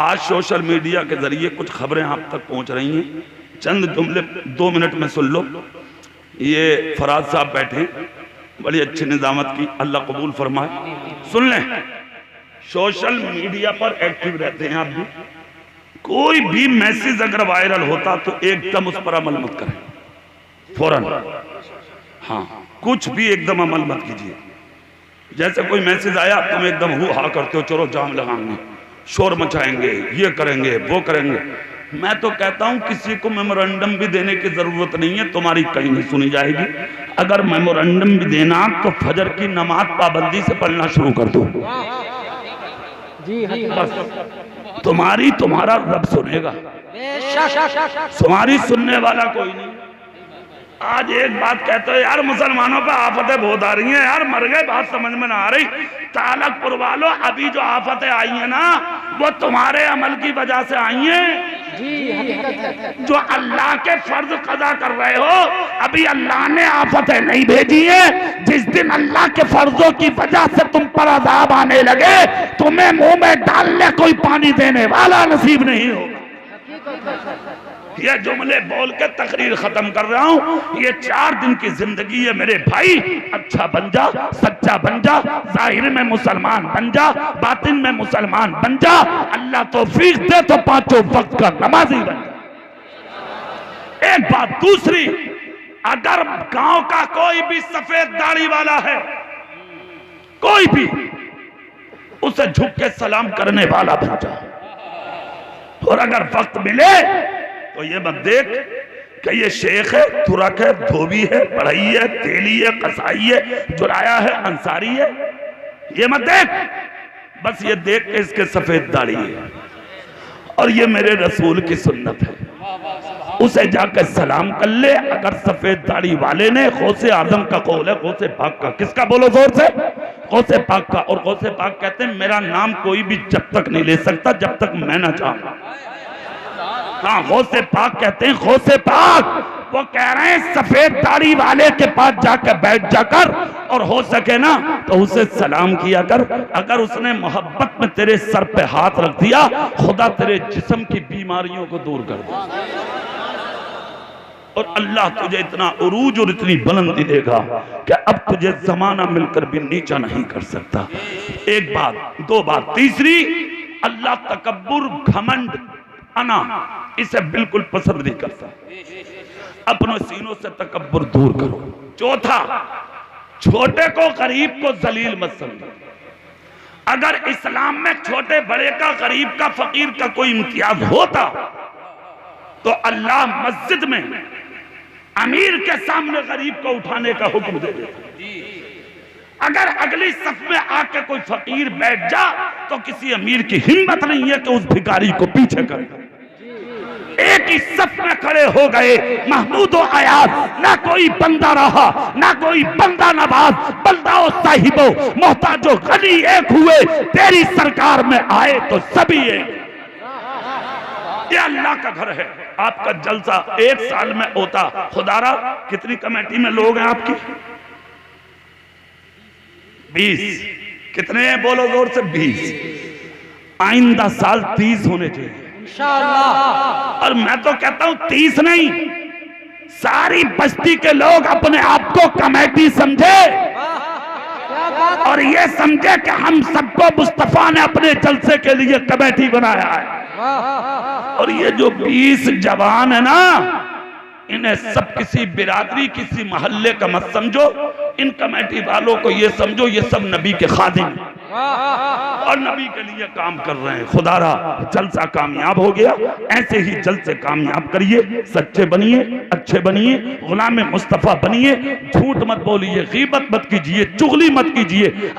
आज सोशल मीडिया के जरिए कुछ खबरें आप तक पहुंच रही हैं, चंद जुमले 2 मिनट में सुन लो। ये फराज साहब बैठे, बड़ी अच्छी निजामत की, अल्लाह कबूल फरमाए। सुन लें, सोशल मीडिया पर एक्टिव रहते हैं आप भी। कोई भी मैसेज अगर वायरल होता तो एकदम उस पर अमल मत करें, फौरन। हाँ कुछ भी एकदम अमल मत कीजिए। जैसे कोई मैसेज आया तुम एकदम हु हा करते हो, चलो जाम लगाएंगे, शोर मचाएंगे, ये करेंगे, वो करेंगे। मैं तो कहता हूं किसी को मेमोरेंडम भी देने की जरूरत नहीं है, तुम्हारी कहीं नहीं सुनी जाएगी। अगर मेमोरेंडम भी देना तो फजर की नमाज पाबंदी से पढ़ना शुरू कर दो, बस तुम्हारी तुम्हारा रब सुनेगा, तुम्हारी सुनने वाला कोई नहीं। आज एक बात कहते हो यार मुसलमानों पर आफतें बहुत आ रही हैं, यार मर गए, बात समझ में ना आ रही। तालकपुर वालों, अभी जो आफतें आई हैं ना वो तुम्हारे अमल की वजह से आई हैं। जो अल्लाह के फर्ज कदा कर रहे हो, अभी अल्लाह ने आफतें नहीं भेजी है। जिस दिन अल्लाह के फर्जों की वजह से तुम पर अज़ाब आने लगे, तुम्हें मुंह में डालने कोई पानी देने वाला नसीब नहीं हो। ये जुमले बोल के तकरीर खत्म कर रहा हूं। ये 4 दिन की जिंदगी है मेरे भाई, अच्छा बन जा, सच्चा बन जा, जाहिर में मुसलमान बन जा, बातिन में मुसलमान बन जा। अल्लाह तौफीक दे तो 5 वक्त का नमाजी बन जा। एक बात दूसरी, अगर गांव का कोई भी सफेद दाढ़ी वाला है, कोई भी, उसे झुक के सलाम करने वाला बन जा। और अगर वक्त मिले तो ये मत देख कि ये शेख है, तुरक है, धोबी है, पढ़ाई है, तेली है, कसाई है, जुराया है, अंसारी है, ये मत देख। बस ये देख के इसके सफेद दाढ़ी है और ये मेरे रसूल की सुन्नत है, उसे जाकर सलाम कर ले। अगर सफेद दाढ़ी वाले ने, गौसे आजम का कौल है, गौसे पाक का, किसका बोलो जोर से, गौसे पाक का। और गौसे पाक कहते हैं मेरा नाम कोई भी जब तक नहीं ले सकता जब तक मैं ना चाहूं। हाँ गौसे पाक कहते हैं, गौसे पाक वो कह रहे हैं सफेद दाढ़ी वाले के पास जाकर बैठ जाकर और हो सके ना तो उसे सलाम किया कर। अगर उसने मोहब्बत में तेरे सर पे हाथ रख दिया, खुदा तेरे जिस्म की बीमारियों को दूर कर दे और अल्लाह तुझे इतना उरूज और इतनी बुलंदी देगा कि अब तुझे जमाना मिलकर भी नीचा नहीं कर सकता। एक बात, 2 बात। तीसरी, अल्लाह तकब्बुर, घमंड, अना, इसे बिल्कुल पसंद नहीं करता। अपने सीनों से तकब्बुर दूर करो। चौथा, छोटे को गरीब को जलील मत समझो। अगर इस्लाम में छोटे बड़े का, गरीब का, फकीर का कोई इम्तियाज होता तो अल्लाह मस्जिद में अमीर के सामने गरीब को उठाने का हुक्म दे देता। अगर अगली सफ में आके कोई फकीर बैठ जा तो किसी अमीर की हिम्मत नहीं है कि उस भिखारी को पीछे कर। एक एक ही सफ में खड़े हो गए। महमूद व अयाज, ना कोई बंदा रहा ना कोई बंदा नवाज, बंदाओ साहिबो मोहताजो गनी एक हुए, तेरी सरकार में आए तो सभी एक। ये अल्लाह का घर है। आपका जलसा एक साल में होता, खुदारा कितनी कमेटी में लोग हैं आपकी? 20। कितने हैं बोलो जोर से? 20। आइंदा साल 30 होने चाहिए इंशाअल्लाह। और मैं तो कहता हूं 30 नहीं, सारी बस्ती के लोग अपने आप को कमेटी समझे और ये समझे कि हम सबको मुस्तफा ने अपने जलसे के लिए कमेटी बनाया है। और ये जो 20 जवान है ना, इन्हें सब किसी बिरादरी किसी मोहल्ले का मत समझो। इन कमेटी वालों को ये समझो ये सब नबी के खादिम और नबी के लिए काम कर रहे हैं। खुदारा जलसा कामयाब हो गया। ऐसे ही जलसे कामयाब करिए, सच्चे बनिए, अच्छे बनिए, गुलाम मुस्तफा बनिए, झूठ मत बोलिए, गीबत मत कीजिए, चुगली मत कीजिए।